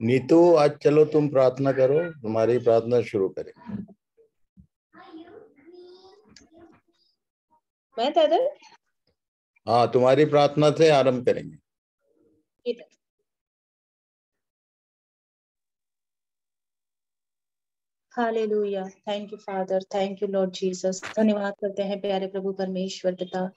नीतू, आज चलो तुम प्रार्थना करो, तुम्हारी प्रार्थना शुरू करें। मैं दादा हाँ, तुम्हारी प्रार्थना से आरंभ करेंगे। Hallelujah. Thank you father, thank you Lord Jesus. धन्यवाद करते हैं प्यारे प्रभु परमेश्वर पिता।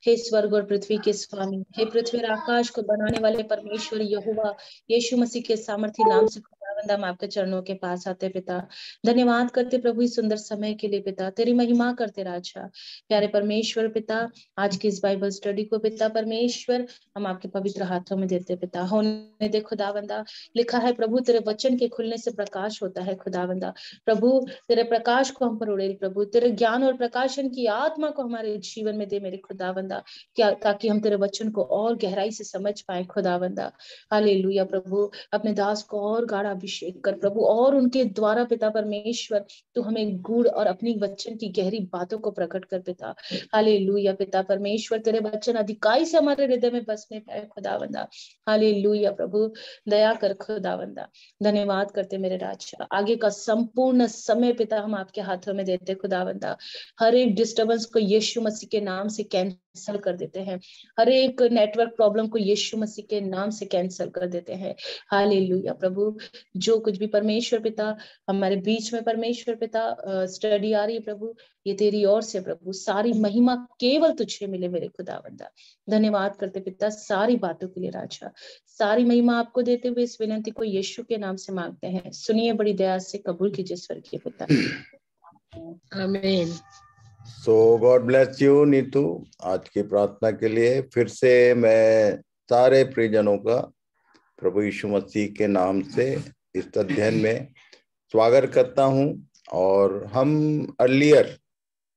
हे स्वर्ग और पृथ्वी के स्वामी, हे पृथ्वी और आकाश को बनाने वाले परमेश्वर यहोवा, यीशु मसीह के सामर्थी नाम से खुदावंद हम आपके चरणों के पास आते पिता। धन्यवाद करते प्रभु इस सुंदर समय के लिए पिता, तेरी महिमा करते राजा। प्यारे परमेश्वर पिता, आज की इस बाइबल स्टडी को पिता परमेश्वर हम आपके पवित्र हाथों में देते पिता। होने दे खुदावंदा, लिखा है प्रभु तेरे वचन के खुलने से प्रकाश होता है खुदावंदा। प्रभु तेरे प्रकाश को हम पर उड़ेल प्रभु, तेरे ज्ञान और प्रकाशन की आत्मा को हमारे जीवन में दे मेरे खुदावंदा, क्या ताकि हम तेरे वचन को और गहराई से समझ पाए खुदावंदा। हालेलुया प्रभु, अपने दास को और गाढ़ा अभिषेक कर प्रभु, और उनके द्वारा पिता परमेश्वर तू हमें गूढ़ और अपनी वचन की गहरी बातों को प्रकट कर पिता। हालेलुया पिता परमेश्वर, तेरे वचन अधिकाई से हमारे हृदय में बसने पाए खुदावंदा। हालेलुया प्रभु, दया कर खुदावंदा। धन्यवाद करते मेरे राजा। आगे का संपूर्ण समय पिता हम आपके हाथों में देते खुदावंदा। हर एक डिस्टरबेंस को यीशु मसीह के नाम से कैंसिल कर देते हैं। हर एक नेटवर्क प्रॉब्लम को यीशु मसीह के नाम से कैंसिल कर देते हैं। हालेलुया प्रभु, जो कुछ भी परमेश्वर पिता हमारे बीच में परमेश्वर पिता स्टडी आ रही है प्रभु, ये तेरी ओर से प्रभु, सारी महिमा केवल तुझे मिले मेरे खुदावंदा। धन्यवाद करते पिता सारी बातों के लिए राजा। सारी महिमा आपको देते हुए इस विनती को यीशु के नाम से मांगते हैं। सुनिए, बड़ी दया से कबूल कीजिए स्वर्गीय पिता। आमीन। सो गॉड ब्लेस यू नीतू, आज की प्रार्थना के लिए फिर से मैं सारे प्रियजनों का प्रभु यीशु मसीह के नाम से इस अध्ययन में स्वागत करता हूं। और हम अर्लियर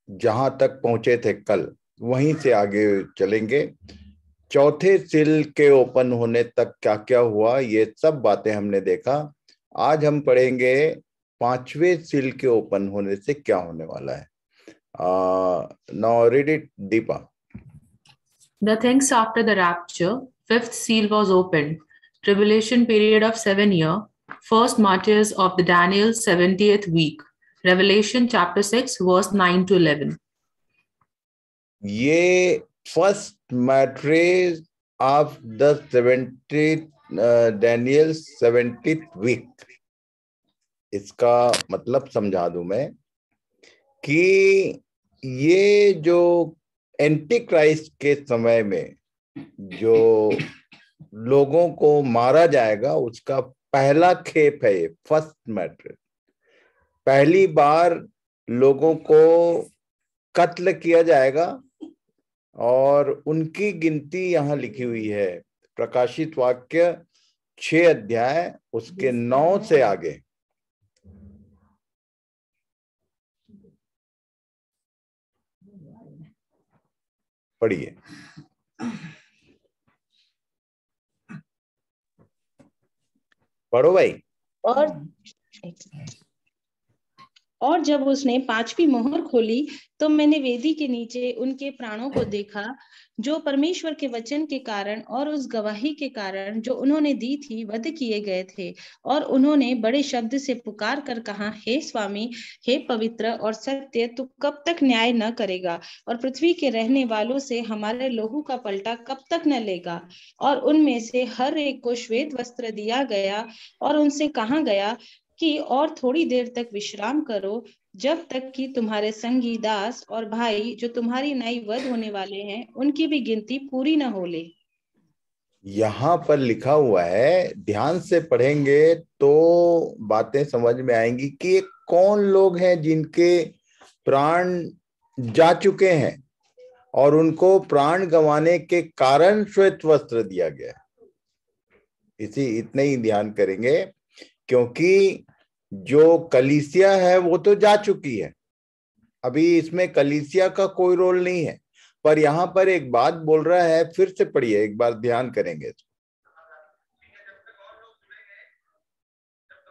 जहां तक पहुंचे थे कल, वहीं से आगे चलेंगे। चौथे सील के ओपन होने तक क्या क्या हुआ, ये सब बातें हमने देखा। आज हम पढ़ेंगे पांचवें सील के ओपन होने से क्या होने वाला है। Now read it Deepa. The things after the rapture, fifth seal was opened. Tribulation period of 7 years. First martyrs of the Daniel 70th week. Revelation chapter 6 verse 9 to 11. ये first mattress of the 70 Daniel 70th week. इसका मतलब समझा दूं मैं कि ये जो anti Christ के समय में जो लोगों को मारा जाएगा, उसका पहला खेप है ये फर्स्ट मैट्रेज। पहली बार लोगों को कत्ल किया जाएगा और उनकी गिनती यहाँ लिखी हुई है, प्रकाशित वाक्य 6 अध्याय उसके 9 से आगे। पढ़िए। पढ़ो भाई। और जब उसने पांचवी मोहर खोली तो मैंने वेदी के नीचे उनके प्राणों को देखा, जो परमेश्वर के वचन के कारण और उस गवाही के कारण जो उन्होंने दी थी वध किए गए थे। और उन्होंने बड़े शब्द से पुकार कर कहा, हे स्वामी, हे पवित्र और सत्य, तू कब तक न्याय न करेगा और पृथ्वी के रहने वालों से हमारे लोहू का पलटा कब तक न लेगा। और उनमें से हर एक को श्वेत वस्त्र दिया गया और उनसे कहा गया कि और थोड़ी देर तक विश्राम करो, जब तक कि तुम्हारे संगी दास और भाई जो तुम्हारी नई वध होने वाले हैं, उनकी भी गिनती पूरी न हो ले। यहाँ पर लिखा हुआ है, ध्यान से पढ़ेंगे तो बातें समझ में आएंगी कि ये कौन लोग हैं जिनके प्राण जा चुके हैं और उनको प्राण गंवाने के कारण श्वेत वस्त्र दिया गया। इतने ही ध्यान करेंगे, क्योंकि जो कलीसिया है वो तो जा चुकी है, अभी इसमें कलीसिया का कोई रोल नहीं है। पर यहाँ पर एक बात बोल रहा है, फिर से पढ़िए, एक बार ध्यान करेंगे।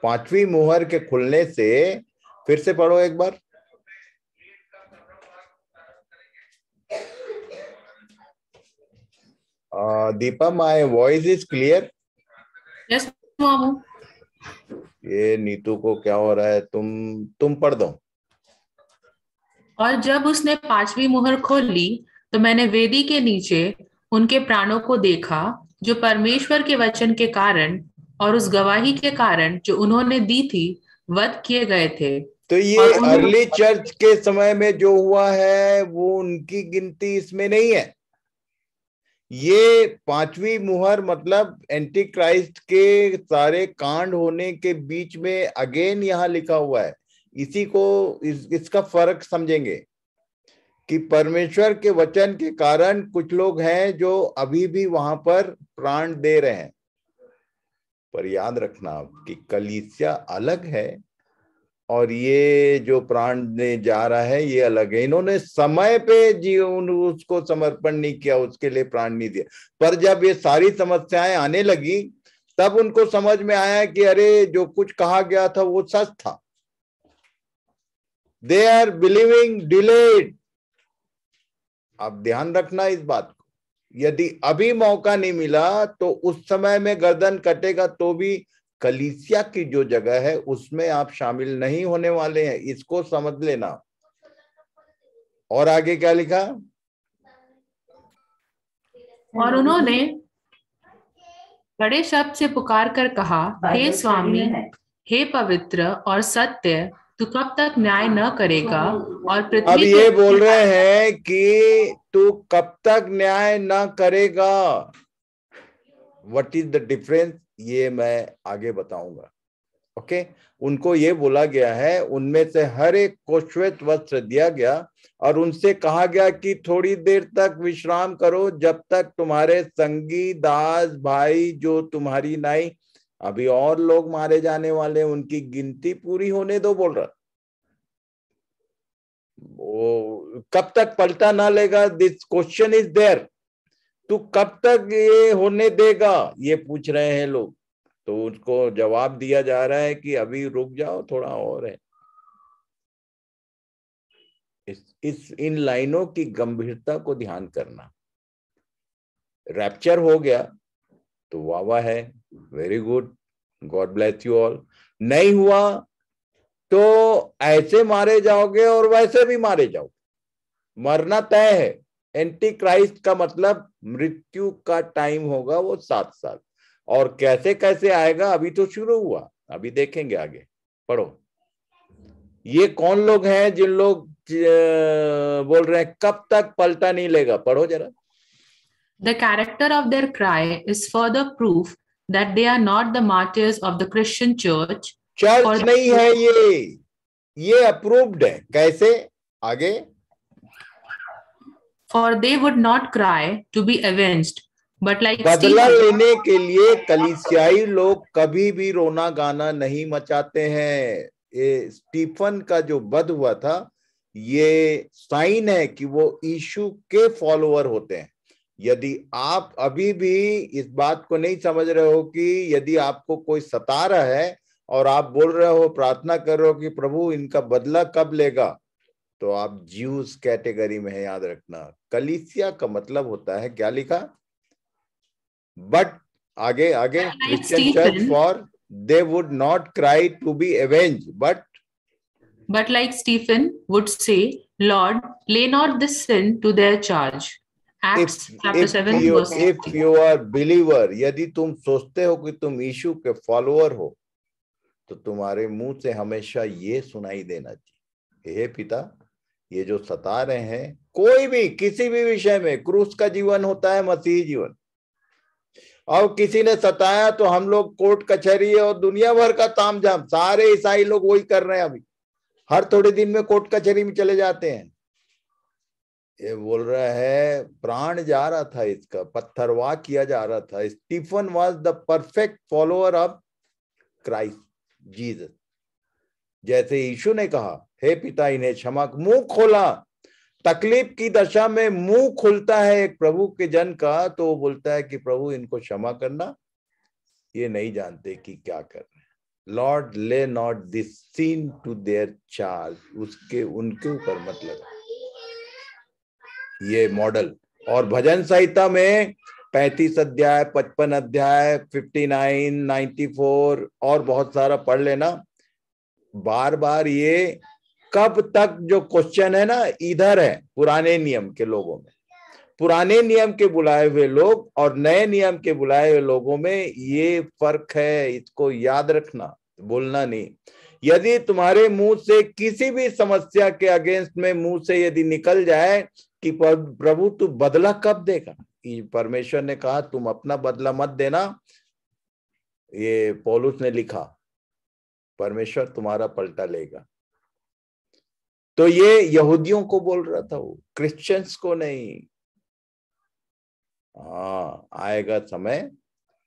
पांचवी मोहर के खुलने से, फिर से पढ़ो एक बार। Deepa, my voice is clear? Yes, Mamu. ये नीतू को क्या हो रहा है, तुम पढ़ दो। और जब उसने 5वीं मुहर खोली तो मैंने वेदी के नीचे उनके प्राणों को देखा, जो परमेश्वर के वचन के कारण और उस गवाही के कारण जो उन्होंने दी थी, वध किए गए थे। तो ये और अर्ली चर्च के समय में जो हुआ है वो उनकी गिनती इसमें नहीं है। ये 5वीं मुहर मतलब एंटी क्राइस्ट के सारे कांड होने के बीच में अगेन यहाँ लिखा हुआ है। इसी को इसका फर्क समझेंगे कि परमेश्वर के वचन के कारण कुछ लोग हैं जो अभी भी वहां पर प्राण दे रहे हैं। पर याद रखना कि कलीसिया अलग है और ये जो प्राण ने जा रहा है ये अलग है। इन्होंने समय पे जीवन उसको समर्पण नहीं किया, उसके लिए प्राण नहीं दिया। पर जब ये सारी समस्याएं आने लगी तब उनको समझ में आया कि अरे जो कुछ कहा गया था वो सच था। They are believing delayed. अब ध्यान रखना इस बात को, यदि अभी मौका नहीं मिला तो उस समय में गर्दन कटेगा तो भी कलीसिया की जो जगह है उसमें आप शामिल नहीं होने वाले हैं, इसको समझ लेना। और आगे क्या लिखा? और उन्होंने बड़े शब्द से पुकार कर कहा, हे स्वामी, हे पवित्र और सत्य, तू कब तक न्याय न करेगा और पृथ्वी अब ये बोल रहे हैं कि तू कब तक न्याय न करेगा। व्हाट इज द डिफरेंस, ये मैं आगे बताऊंगा। ओके, उनको ये बोला गया है, उनमें से हर एक को श्वेत वस्त्र दिया गया और उनसे कहा गया कि थोड़ी देर तक विश्राम करो जब तक तुम्हारे संगी दास भाई जो तुम्हारी नाई, अभी और लोग मारे जाने वाले, उनकी गिनती पूरी होने दो बोल रहा। वो कब तक पलटा ना लेगा, दिस क्वेश्चन इज देयर, तू कब तक ये होने देगा, ये पूछ रहे हैं लोग। तो उसको जवाब दिया जा रहा है कि अभी रुक जाओ, थोड़ा और है। इन लाइनों की गंभीरता को ध्यान करना। रैप्चर हो गया तो वाह वाह है, very good, God bless you all. नहीं हुआ तो ऐसे मारे जाओगे और वैसे भी मारे जाओगे, मरना तय है। एंटी क्राइस्ट का मतलब मृत्यु का टाइम होगा वो 7 साल। और कैसे कैसे आएगा अभी तो शुरू हुआ, अभी देखेंगे आगे। पढ़ो, ये कौन लोग हैं जिन लोग बोल रहे हैं कब तक पलटा नहीं लेगा? पढ़ो जरा। The character of their cry is further proof that they are not the martyrs of the Christian church. Church नहीं है ये अप्रूव्ड है। कैसे? आगे, For they would not cry to be avenged, but like बदला Stephen, लेने के लिए कलीसियाई लोग कभी भी रोना गाना नहीं मचाते हैं। ये स्टीफन का जो वध हुआ था ये साइन है कि वो यीशु के फॉलोअर होते हैं। यदि आप अभी भी इस बात को नहीं समझ रहे हो कि यदि आपको कोई सता रहा है और आप बोल रहे हो, प्रार्थना कर रहे हो कि प्रभु इनका बदला कब लेगा, तो आप ज्यूस कैटेगरी में है। याद रखना, कलीसिया का मतलब होता है, क्या लिखा? बट आगे Christian church for they would not cry to be avenged, but like Stephen would say, Lord, lay not this sin to their charge. Acts chapter 7 verse 6. if you are believer, यदि तुम सोचते हो कि तुम यीशु के follower हो तो तुम्हारे मुंह से हमेशा ये सुनाई देना चाहिए, हे पिता, ये जो सता रहे हैं, कोई भी किसी भी विषय में, क्रूस का जीवन होता है मसीही जीवन, और किसी ने सताया तो हम लोग कोर्ट कचहरी और दुनिया भर का तामझाम, सारे ईसाई लोग वही कर रहे हैं। अभी हर थोड़े दिन में कोर्ट कचहरी में चले जाते हैं। ये बोल रहा है प्राण जा रहा था इसका, पत्थरवाह किया जा रहा था। Stephen was the perfect follower of Christ Jesus. जैसे यीशु ने कहा, हे पिता इन्हें क्षमा, मुंह खोला, तकलीफ की दशा में मुंह खुलता है एक प्रभु के जन का, तो वो बोलता है कि प्रभु इनको क्षमा करना, ये नहीं जानते कि क्या कर रहे हैं। Lord lay not this sin to their charge, उसके उनके ऊपर मत लगा। ये मॉडल। और भजन संहिता में 35 अध्याय, 55 अध्याय, 59, 94 और बहुत सारा पढ़ लेना। बार बार ये कब तक जो क्वेश्चन है ना, इधर है पुराने नियम के लोगों में, पुराने नियम के बुलाए हुए लोग और नए नियम के बुलाए हुए लोगों में ये फर्क है, इसको याद रखना, बोलना नहीं। यदि तुम्हारे मुंह से किसी भी समस्या के अगेंस्ट में मुंह से यदि निकल जाए कि प्रभु तू बदला कब देगा, परमेश्वर ने कहा तुम अपना बदला मत देना, ये पौलुस ने लिखा, परमेश्वर तुम्हारा पलटा लेगा। तो ये यहूदियों को बोल रहा था, वो क्रिश्चियंस को नहीं। हाँ, आएगा समय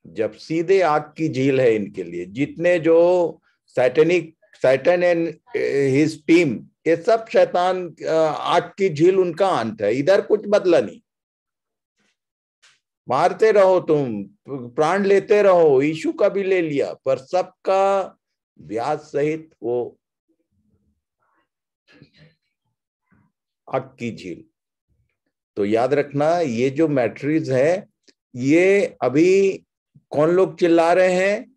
जब सीधे आग की झील है इनके लिए। जितने जो सैटन एंड हिज टीम, ये सब शैतान, आग की झील उनका अंत है। इधर कुछ बदला नहीं, मारते रहो तुम, प्राण लेते रहो, यीशु का भी ले लिया, पर सबका ब्याज सहित वो आग की झील। तो याद रखना, ये जो मैट्रिक्स है, ये अभी कौन लोग चिल्ला रहे हैं?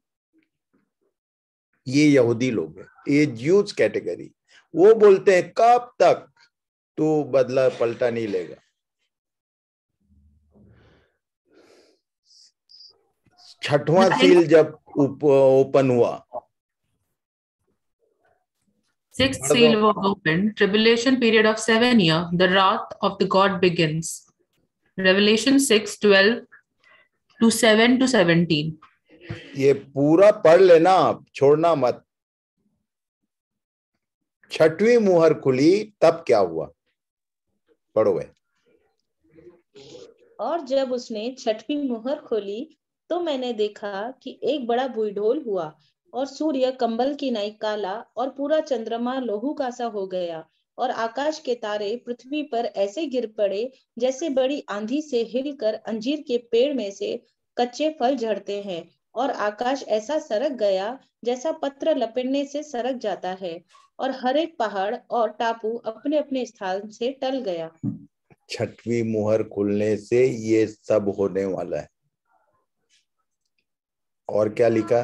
ये यहूदी लोग हैं, ये ज्यूज कैटेगरी। वो बोलते हैं कब तक तू बदला पलटा नहीं लेगा। छठवां सील जब ओपन हुआ, Sixth seal was opened. Tribulation period of 7 years. The wrath of the God begins. Revelation 6:12 to 7 to 17. ये पूरा पढ़ लेना, आप छोड़ना मत। छठवीं मुहर खुली तब क्या हुआ, पढ़ो भाई। और जब उसने छठवीं मुहर खोली तो मैंने देखा कि एक बड़ा बुलडोल हुआ और सूर्य कंबल की नाई काला और पूरा चंद्रमा लोहू का सा हो गया और आकाश के तारे पृथ्वी पर ऐसे गिर पड़े जैसे बड़ी आंधी से हिलकर अंजीर के पेड़ में से कच्चे फल झड़ते हैं, और आकाश ऐसा सरक गया जैसा पत्र लपेटने से सरक जाता है, और हर एक पहाड़ और टापू अपने अपने स्थान से टल गया। छठवीं मुहर खुलने से ये सब होने वाला है। और क्या लिखा?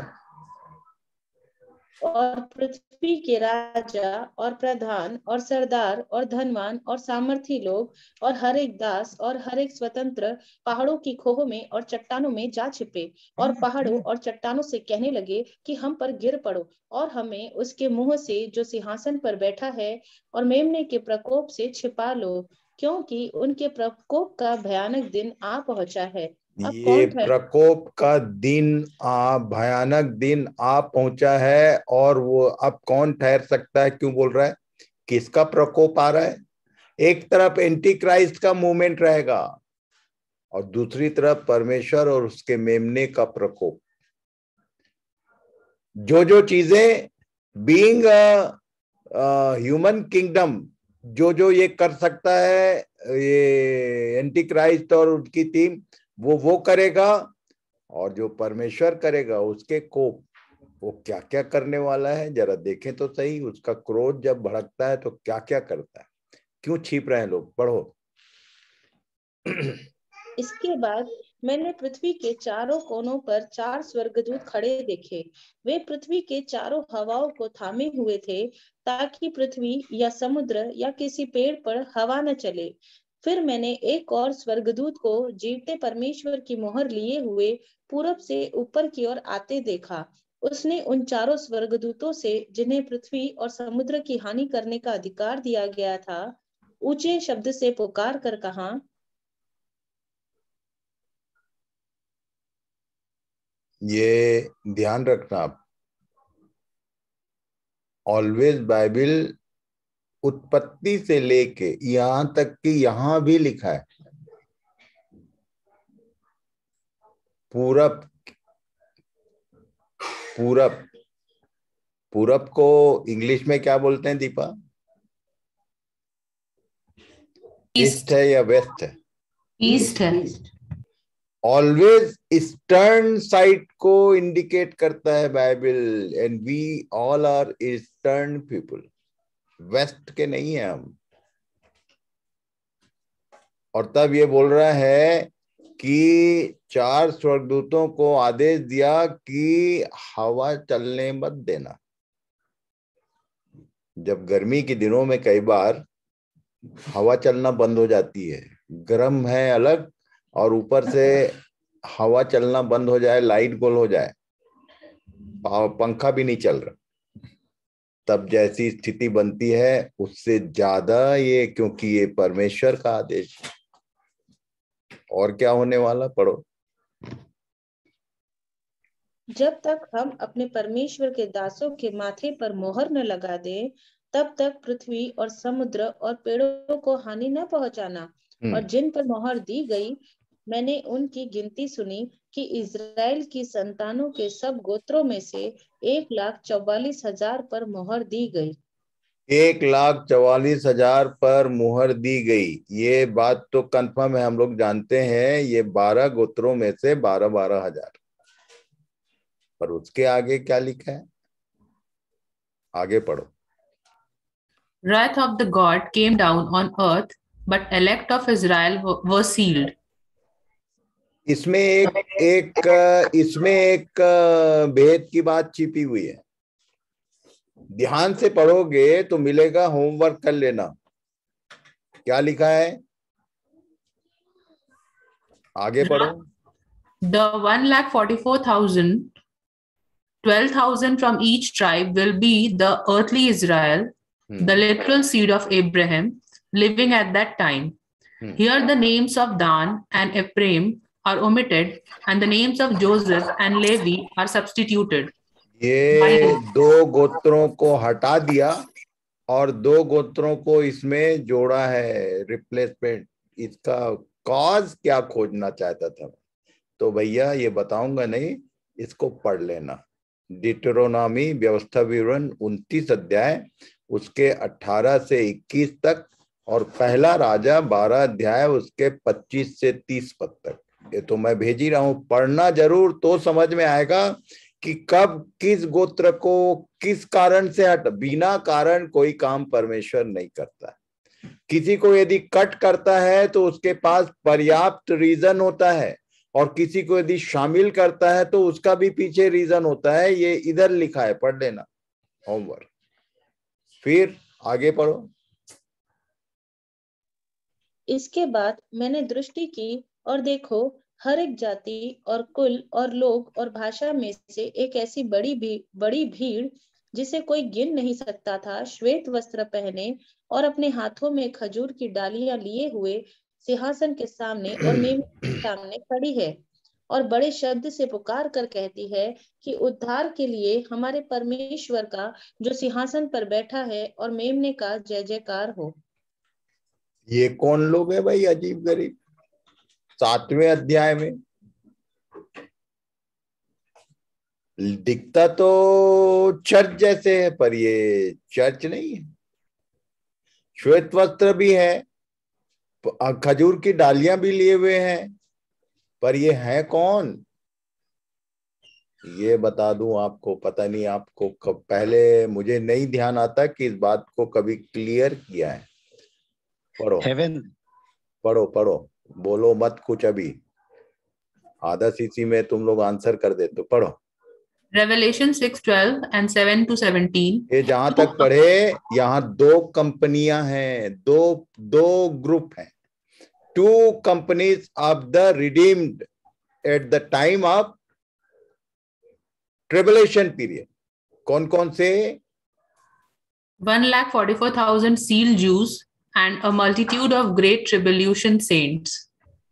और पृथ्वी के राजा और प्रधान और सरदार और धनवान और सामर्थी लोग और हर एक दास और हर एक स्वतंत्र पहाड़ों की खोहों में और चट्टानों में जा छिपे और पहाड़ों और चट्टानों से कहने लगे कि हम पर गिर पड़ो और हमें उसके मुंह से जो सिंहासन पर बैठा है और मेमने के प्रकोप से छिपा लो, क्योंकि उनके प्रकोप का भयानक दिन आ पहुंचा है। ये प्रकोप का दिन भयानक दिन आ पहुंचा है। और वो अब कौन ठहर सकता है? क्यों बोल रहा है? किसका प्रकोप आ रहा है? एक तरफ एंटी क्राइस्ट का मूवमेंट रहेगा और दूसरी तरफ परमेश्वर और उसके मेमने का प्रकोप। जो चीजें बीइंग ह्यूमन किंगडम, जो ये कर सकता है, ये एंटी क्राइस्ट और उनकी टीम, वो करेगा। और जो परमेश्वर करेगा, उसके कोप, वो क्या क्या करने वाला है जरा देखें तो सही। उसका क्रोध जब भड़कता है तो क्या क्या करता है। क्यों छिप रहे हैं लोग? पढ़ो। इसके बाद मैंने पृथ्वी के चारों कोनों पर 4 स्वर्गदूत खड़े देखे। वे पृथ्वी के चारों हवाओं को थामे हुए थे, ताकि पृथ्वी या समुद्र या किसी पेड़ पर हवा न चले। फिर मैंने एक और स्वर्गदूत को जीवते परमेश्वर की मोहर लिए हुए पूरब से ऊपर की ओर आते देखा। उसने उन चारों स्वर्गदूतों से, जिन्हें पृथ्वी और समुद्र की हानि करने का अधिकार दिया गया था, ऊंचे शब्द से पुकार कर कहा, ये ध्यान रखना आप, ऑलवेज बाइबल उत्पत्ति से लेके यहां तक कि यहां भी लिखा है पूरब। पूरब, पूरब को इंग्लिश में क्या बोलते हैं दीपा? ईस्ट है या वेस्ट है? ईस्ट है। ऑलवेज ईस्टर्न साइड को इंडिकेट करता है Bible, and we all are eastern people, west के नहीं है हम। और तब ये बोल रहा है कि 4 स्वर्गदूतों को आदेश दिया कि हवा चलने मत देना। जब गर्मी के दिनों में कई बार हवा चलना बंद हो जाती है, गर्म है अलग, और ऊपर से हवा चलना बंद हो जाए, लाइट गोल हो जाए, पंखा भी नहीं चल रहा, तब जैसी स्थिति बनती है उससे ज्यादा ये, क्योंकि ये परमेश्वर का आदेश। और क्या होने वाला, पढ़ो। जब तक हम अपने परमेश्वर के दासों के माथे पर मोहर न लगा दें, तब तक पृथ्वी और समुद्र और पेड़ों को हानि न पहुंचाना। और जिन पर मोहर दी गई, मैंने उनकी गिनती सुनी कि इज़राइल की संतानों के सब गोत्रों में से 1,44,000 पर मोहर दी गई। 1,44,000 पर मुहर दी गई। ये बात तो कंफर्म है, हम लोग जानते हैं, ये 12 गोत्रों में से 12 हजार। पर उसके आगे क्या लिखा है, आगे पढ़ो। Wrath of the God came down on earth, but elect of Israel were sealed. इसमें एक भेद की बात छिपी हुई है। ध्यान से पढ़ोगे तो मिलेगा, होमवर्क कर लेना। क्या लिखा है, आगे पढ़ो। The 1,44,000, 12,000 from each tribe will be the earthly Israel, the literal seed of Abraham, living at that time. Here the names of Dan and Ephraim are omitted, and the names of Joseph and Levi are substituted. ये 2 गोत्रों को हटा दिया और 2 गोत्रों को इसमें जोड़ा है, रिप्लेसमेंट। इसका कॉज क्या खोजना चाहता था, तो भैया ये बताऊंगा नहीं, इसको पढ़ लेना। डिटरोनॉमी, व्यवस्था विवरण 29 अध्याय, उसके 18 से 21 तक, और पहला राजा 12 अध्याय, उसके 25 से 30 पद तक। ये तो मैं भेज ही रहा हूं, पढ़ना जरूर, तो समझ में आएगा कि कब किस गोत्र को किस कारण से हट। बिना कारण कोई काम परमेश्वर नहीं करता। किसी को यदि कट करता है तो उसके पास पर्याप्त रीजन होता है, और किसी को यदि शामिल करता है तो उसका भी पीछे रीजन होता है। ये इधर लिखा है, पढ़ लेना, होमवर्क। फिर आगे पढ़ो। इसके बाद मैंने दृष्टि की, और देखो, हर एक जाति और कुल और लोग और भाषा में से एक ऐसी बड़ी भीड़ जिसे कोई गिन नहीं सकता था, श्वेत वस्त्र पहने और अपने हाथों में खजूर की डालियां लिए हुए सिंहासन के सामने और मेमने के सामने खड़ी है, और बड़े शब्द से पुकार कर कहती है कि उद्धार के लिए हमारे परमेश्वर का जो सिंहासन पर बैठा है और मेमने का जय जयकार हो। ये कौन लोग है भाई, अजीब गरीब। 7वें अध्याय में दिखता तो चर्च जैसे है, पर ये चर्च नहीं है। श्वेत वस्त्र भी है, खजूर की डालियां भी लिए हुए हैं, पर ये है कौन, ये बता दूं आपको। पता नहीं आपको कब, पहले मुझे नहीं ध्यान आता कि इस बात को कभी क्लियर किया है। पढ़ो, हेवन, पढ़ो पढ़ो, बोलो मत कुछ, अभी आधा सीसी में तुम लोग आंसर कर देते हो। पढ़ो। Revelation 6:12 and 7 to 17. ये जहां तक पढ़े, यहाँ 2 कंपनियां हैं, दो ग्रुप हैं। 2 companies of the redeemed at the time of tribulation period. कौन कौन से? 1,44,000 sealed Jews and a multitude of great tribulation saints.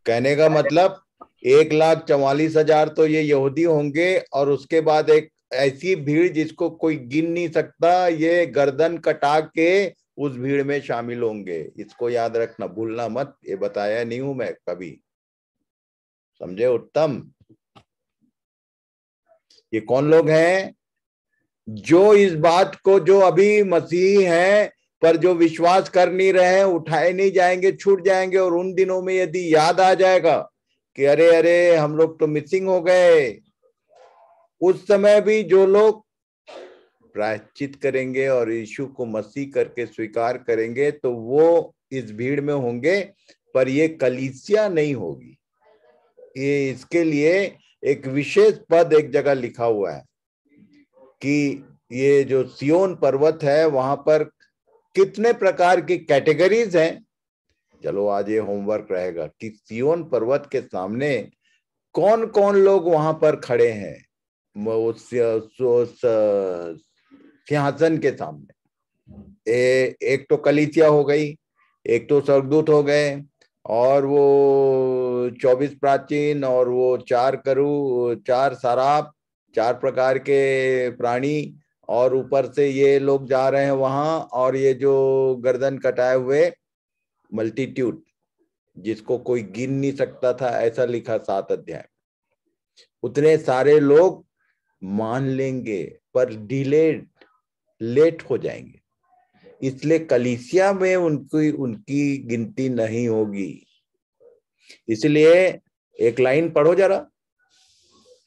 कहने का मतलब 1,44,000 तो ये यहूदी होंगे, और उसके बाद एक ऐसी भीड़ जिसको कोई गिन नहीं सकता, ये गर्दन कटा के उस भीड़ में शामिल होंगे। इसको याद रखना, भूलना मत। ये बताया नहीं हूं मैं कभी, समझे उत्तम? ये कौन लोग हैं? जो इस बात को, जो अभी मसीह हैं पर जो विश्वास कर नहीं रहे हैं, उठाए नहीं जाएंगे, छूट जाएंगे। और उन दिनों में यदि याद आ जाएगा कि अरे अरे हम लोग तो मिसिंग हो गए, उस समय भी जो लोग प्रायश्चित करेंगे और यीशु को मसीह करके स्वीकार करेंगे, तो वो इस भीड़ में होंगे, पर ये कलीसिया नहीं होगी। ये इसके लिए एक विशेष पद एक जगह लिखा हुआ है कि ये जो सियोन पर्वत है वहां पर कितने प्रकार की कैटेगरीज हैं। चलो आज ये होमवर्क रहेगा कि सियोन पर्वत के सामने कौन कौन लोग वहां पर खड़े हैं उस सिंहासन के सामने। एक तो कलीसिया हो गई, एक तो स्वर्गदूत हो गए, और वो 24 प्राचीन, और वो 4 करू, 4 सराप, 4 प्रकार के प्राणी, और ऊपर से ये लोग जा रहे हैं वहां, और ये जो गर्दन कटाए हुए मल्टीट्यूड जिसको कोई गिन नहीं सकता था, ऐसा लिखा 7 अध्याय। उतने सारे लोग मान लेंगे पर लेट हो जाएंगे, इसलिए कलीसिया में उनकी गिनती नहीं होगी। इसलिए एक लाइन पढ़ो जरा,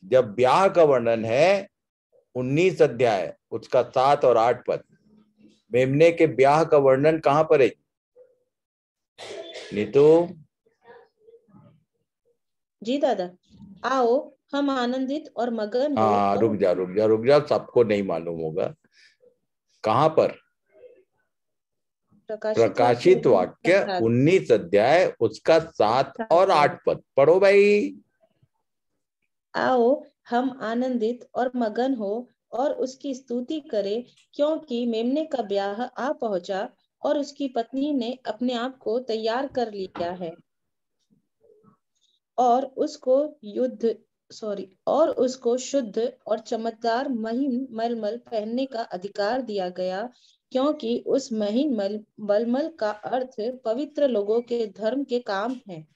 जब ब्याह का वर्णन है 19 अध्याय उसका 7 और 8 पद, मेमने के ब्याह का वर्णन कहां पर है नीतू? जी दादा, आओ हम आनंदित और मगन हो। हाँ, रुक जा, सबको नहीं मालूम होगा कहां पर। प्रकाशित वाक्य 19 अध्याय उसका 7 और 8 पद पढ़ो भाई। आओ हम आनंदित और मगन हो और उसकी स्तुति करें, क्योंकि मेमने का ब्याह आ पहुंचा और उसकी पत्नी ने अपने आप को तैयार कर लिया है, और उसको शुद्ध और चमकदार महीन मलमल पहनने का अधिकार दिया गया, क्योंकि उस महीन मलमल का अर्थ पवित्र लोगों के धर्म के काम है।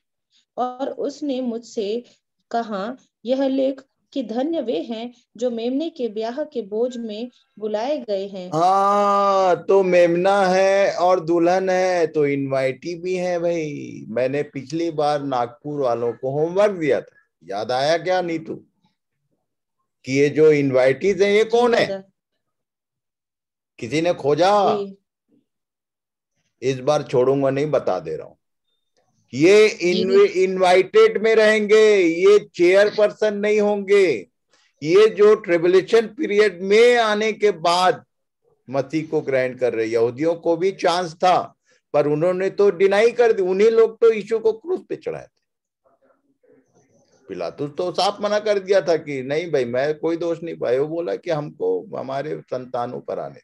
और उसने मुझसे कहा, यह लिख कि धन्य वे हैं जो मेमने के ब्याह के बोझ में बुलाए गए हैं। हाँ, तो मेमना है और दुल्हन है तो इनवाइटी भी है भाई। मैंने पिछली बार नागपुर वालों को होमवर्क दिया था, याद आया क्या नीतू? कि ये जो इनवाइटीज हैं ये कौन है? किसी ने खोजा? इस बार छोड़ूंगा नहीं, बता दे रहा हूं। ये इनवाइटेड में रहेंगे, ये चेयरपर्सन नहीं होंगे। ये जो ट्रिबुलेशन पीरियड में आने के बाद मसीह को ग्रहण कर रहे, यहूदियों को भी चांस था पर उन्होंने तो डिनाई कर दी। उन्हीं लोग तो यीशु को क्रूस पे चढ़ाए थे। पिलातुस तो साफ मना कर दिया था कि नहीं भाई, मैं कोई दोष नहीं पाया। वो बोला कि हमको हमारे संतानों पर आने।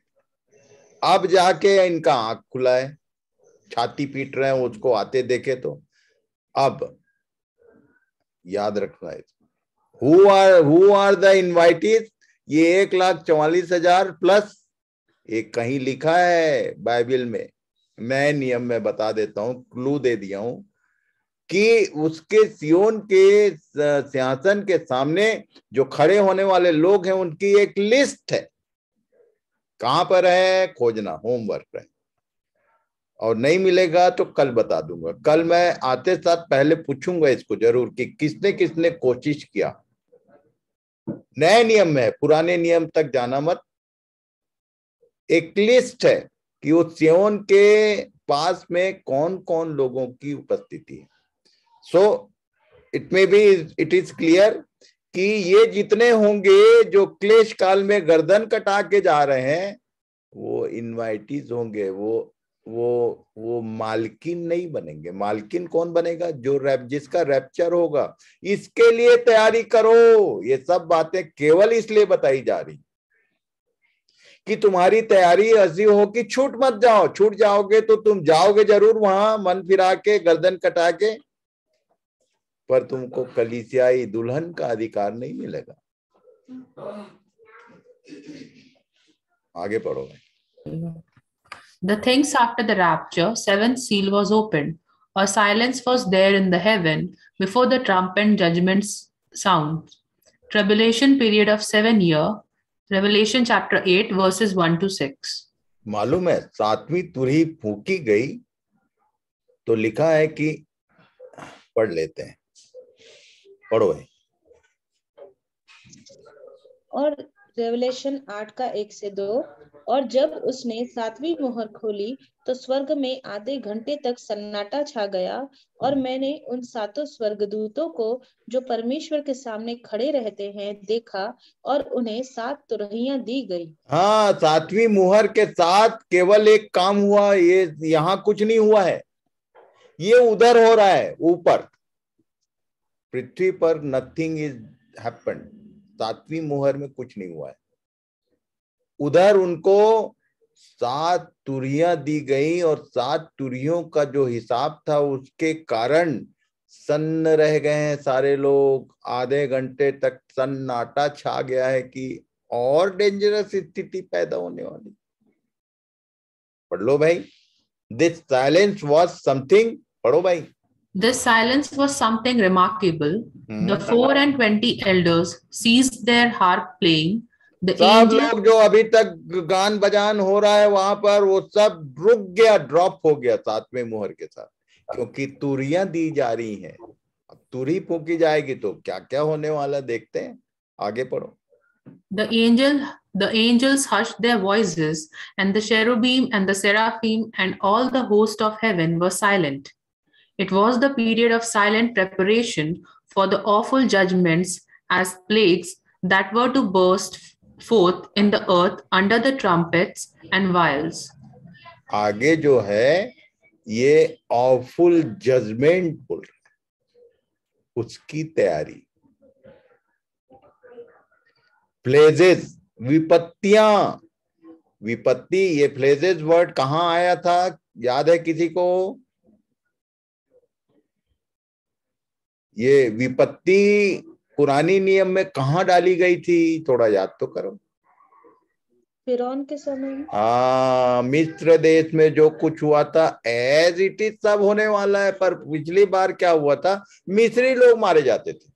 अब जाके इनका आंख खुला है, छाती पीट रहे हैं उसको आते देखे तो। अब याद रखना है, हु आर द इनवाइटीज? ये 1,44,000 प्लस। एक कहीं लिखा है बाइबल में, नए नियम में बता देता हूं, क्लू दे दिया हूं कि उसके सियोन के सिंहासन के सामने जो खड़े होने वाले लोग हैं उनकी एक लिस्ट है। कहां पर है? खोजना, होमवर्क है। और नहीं मिलेगा तो कल बता दूंगा। कल मैं आते साथ पहले पूछूंगा इसको जरूर कि किसने किसने कोशिश किया। नए नियम में, पुराने नियम तक जाना मत। एक लिस्ट है कि उस सियोन के पास में कौन कौन लोगों की उपस्थिति है। So it may be, it is clear कि ये जितने होंगे जो क्लेश काल में गर्दन कटा के जा रहे हैं वो इनवाइटीज होंगे। वो मालकिन नहीं बनेंगे। मालकिन कौन बनेगा? जो जिसका रैप्चर होगा। इसके लिए तैयारी करो। ये सब बातें केवल इसलिए बताई जा रही कि तुम्हारी तैयारी ऐसी हो कि छूट मत जाओ। छूट जाओगे तो तुम जाओगे जरूर वहां मन फिरा के, गर्दन कटा के, पर तुमको कलीसियाई दुल्हन का अधिकार नहीं मिलेगा। आगे पढ़ो। The things after the rapture, seventh seal was opened. A silence was there in the heaven before the trumpet judgment's sound. Tribulation period of 7 years. Revelation chapter 8 verses 1 to 6. मालूम है, 7वीं तुरही फूकी गई तो लिखा है कि, पढ़ लेते हैं, पढ़ो है। और रेवलेशन 8:1-2। और जब उसने 7वीं मोहर खोली तो स्वर्ग में आधे घंटे तक सन्नाटा छा गया, और मैंने उन 7 स्वर्गदूतों को जो परमेश्वर के सामने खड़े रहते हैं देखा, और उन्हें 7 तुरहियां दी गई। हाँ, 7वीं मुहर के साथ केवल एक काम हुआ, ये यहाँ कुछ नहीं हुआ है, ये उधर हो रहा है ऊपर पृथ्वी पर। Nothing is happened. 7वीं मुहर में कुछ नहीं हुआ है, उधर उनको 7 तुरियां दी गई, और 7 तुरियों का जो हिसाब था उसके कारण सन्न रह गए हैं सारे लोग। आधे घंटे तक सन्नाटा छा गया है कि और डेंजरस स्थिति पैदा होने वाली। पढ़ लो भाई, दिस साइलेंस वॉज समथिंग। पढ़ो भाई। This silence was something remarkable. The 24 elders ceased their harp playing. The सब angels, लोग जो अभी तक गान बजान हो रहा है वहां पर, वो सब रुक गया, ड्रॉप हो गया 7वें मुहर के साथ, क्योंकि तुरियां दी जा रही हैं। अब तुरी फूकी जाएगी तो क्या क्या होने वाला देखते हैं, आगे पढ़ो। the angels hushed their voices, and the cherubim and the seraphim and all the host of heaven were silent. It was the period of silent preparation for the awful judgments as plagues that were to burst forth in the earth under the trumpets and vials. आगे जो है ये awful judgement बोल रहा है, उसकी तैयारी। Pledges, विपत्तियां, विपत्ति, ये प्लेजेस वर्ड कहां आया था, याद है किसी को? ये विपत्ति पुरानी नियम में कहां डाली गई थी, थोड़ा याद तो करो। फिरौन के समय में। मिस्र देश में जो कुछ हुआ था एज इट इज सब होने वाला है। पर पिछली बार क्या हुआ था, मिस्री लोग मारे जाते थे।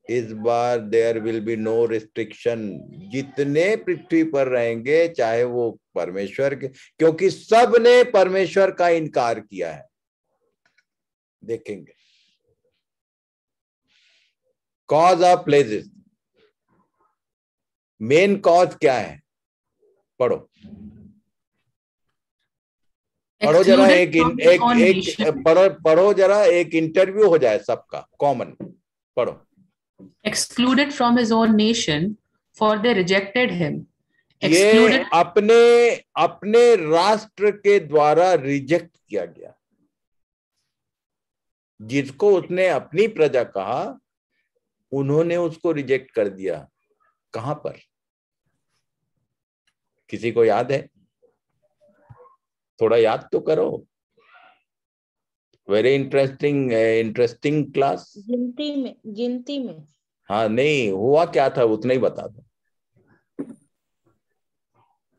इस बार there will be no restriction, जितने पृथ्वी पर रहेंगे चाहे वो परमेश्वर के, क्योंकि सब ने परमेश्वर का इनकार किया है। देखेंगे cause of pledges, main cause क्या है, पढ़ो पढ़ो जरा, पढ़ो जरा, एक इंटरव्यू हो जाए सबका कॉमन। पढ़ो। Excluded from his own nation, for they rejected him. ये अपने राष्ट्र के द्वारा रिजेक्ट किया गया। जिसको उसने अपनी प्रजा कहा, उन्होंने उसको रिजेक्ट कर दिया। कहां पर, किसी को याद है? थोड़ा याद तो करो। Very interesting class. गिनती में। हाँ, नहीं हुआ क्या था उतना ही बता दो।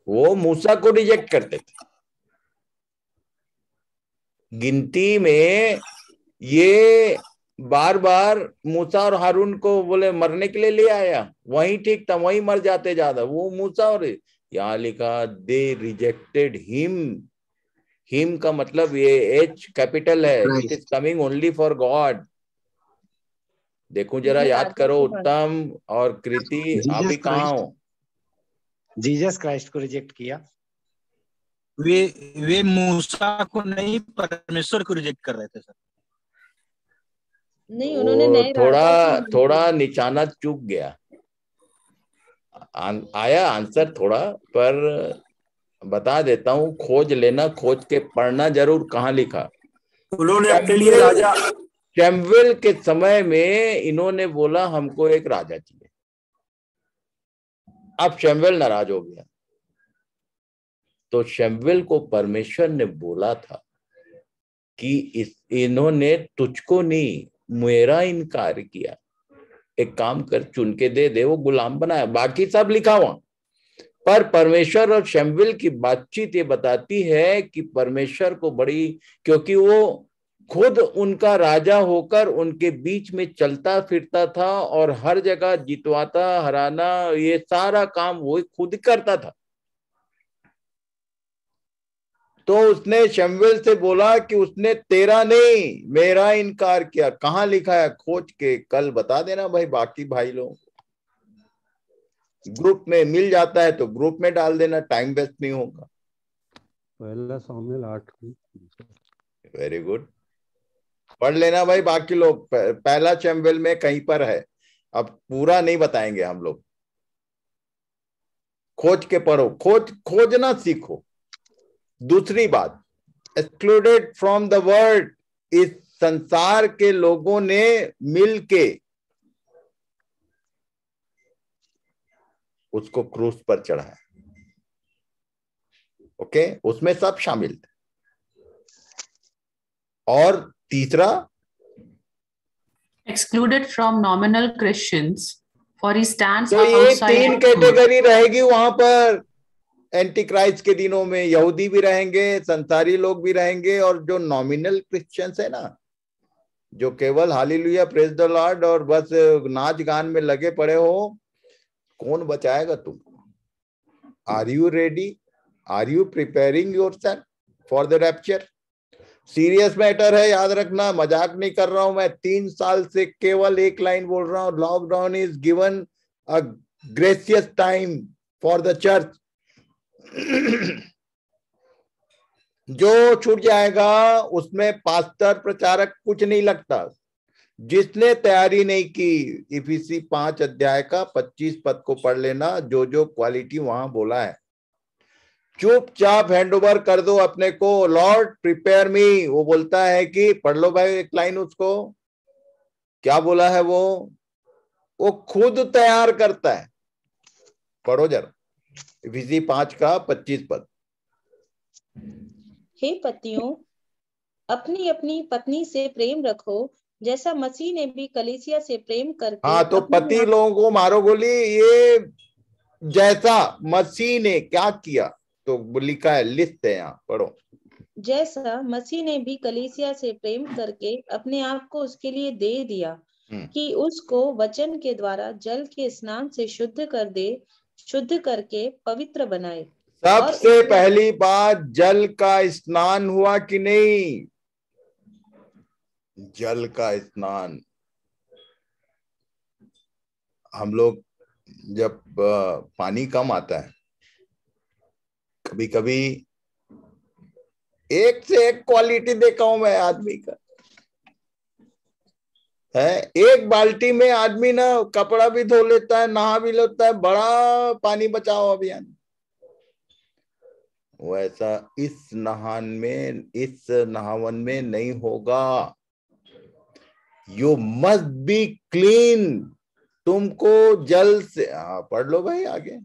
वो मूसा को रिजेक्ट करते थे। गिनती में ये बार बार मूसा और हारून को बोले मरने के लिए ले आया, वही ठीक था, वही मर जाते ज्यादा। वो मूसा, और यहाँ लिखा दे रिजेक्टेड हिम। हिम का मतलब ये एच कैपिटल है, it is coming only for God. देखो जरा, याद करो उत्तम और कृति, आप ही कहाँ हो? जीसस क्राइस्ट को रिजेक्ट किया। वे मूसा को नहीं, परमेश्वर को रिजेक्ट कर रहे थे सर। नहीं, उन्होंने थोड़ा निशाना चूक गया। आया आंसर थोड़ा, पर बता देता हूँ, खोज लेना, खोज के पढ़ना जरूर। कहाँ लिखा? उन्होंने अपने लिए राजा, शमूएल के समय में इन्होंने बोला हमको एक राजा चाहिए। अब शमूएल नाराज हो गया, तो शमूएल को परमेश्वर ने बोला था कि इन्होंने तुझको नहीं, मेरा इनकार किया। एक काम कर, चुन के दे, वो गुलाम बनाया। बाकी सब लिखा हुआ, पर परमेश्वर और शमूएल की बातचीत ये बताती है कि परमेश्वर को बड़ी, क्योंकि वो खुद उनका राजा होकर उनके बीच में चलता फिरता था और हर जगह जितवाता, हराना, ये सारा काम वो खुद करता था। तो उसने शमूएल से बोला कि उसने तेरा नहीं, मेरा इनकार किया। कहाँ लिखा है? खोज के कल बता देना भाई, बाकी भाई लोग। ग्रुप में मिल जाता है तो ग्रुप में डाल देना, टाइम वेस्ट नहीं होगा। पहला सामुएल 8। वेरी गुड, पढ़ लेना भाई। बाकी लोग पहला शमूएल में कहीं पर है, अब पूरा नहीं बताएंगे हम लोग। खोज के पढ़ो, खोजना सीखो। दूसरी बात, एक्सक्लूडेड फ्रॉम द वर्ल्ड, इस संसार के लोगों ने मिलके उसको क्रूस पर चढ़ाया। ओके, उसमें सब शामिल थे। और तीसरा, excluded from nominal Christians for his stance तो ये outside 3 the truth. कैटेगरी रहेगी वहां पर। एंटी क्राइस्ट के दिनों में यहूदी भी रहेंगे, संसारी लोग भी रहेंगे, और जो नॉमिनल क्रिश्चियंस है ना, जो केवल हालेलुया प्रेज द लॉर्ड और बस नाच गान में लगे पड़े हो, कौन बचाएगा तुमको? Are you ready? Are you preparing yourself for the rapture? Serious matter है, याद रखना, मजाक नहीं कर रहा हूं मैं। 3 साल से केवल एक लाइन बोल रहा हूं, lockdown is given a gracious time for the church. जो छूट जाएगा उसमें पास्टर प्रचारक कुछ नहीं लगता। जिसने तैयारी नहीं की, इफिसी 5 अध्याय का 25 पद को पढ़ लेना, जो क्वालिटी वहां बोला है। चुपचाप हैंडओवर कर दो अपने को। लॉर्ड प्रिपेयर मी, वो बोलता है कि पढ़ लो भाई एक लाइन, उसको क्या बोला है वो खुद तैयार करता है। पढ़ो जरा इफिसी 5 का 25 पद। हे पतियों, अपनी अपनी पत्नी से प्रेम रखो, जैसा मसीह ने भी कलीसिया से प्रेम करके। हाँ, तो पति लोगों को मारो गोली। ये जैसा मसीह ने क्या किया, तो लिखा है, लिस्ट है यहाँ, पढ़ो। जैसा मसीह ने भी कलीसिया से प्रेम करके अपने आप को उसके लिए दे दिया, कि उसको वचन के द्वारा जल के स्नान से शुद्ध करके पवित्र बनाए। सबसे पहली बात, जल का स्नान हुआ कि नहीं? जल का स्नान हम लोग जब पानी कम आता है, कभी कभी एक से एक क्वालिटी देखा हूं मैं आदमी का है। एक बाल्टी में आदमी ना कपड़ा भी धो लेता है, नहा भी लेता है, बड़ा पानी बचाओ अभियान। वैसा इस नहावन में नहीं होगा। You must be clean. तुमको जल से, पढ़ लो भाई आगे।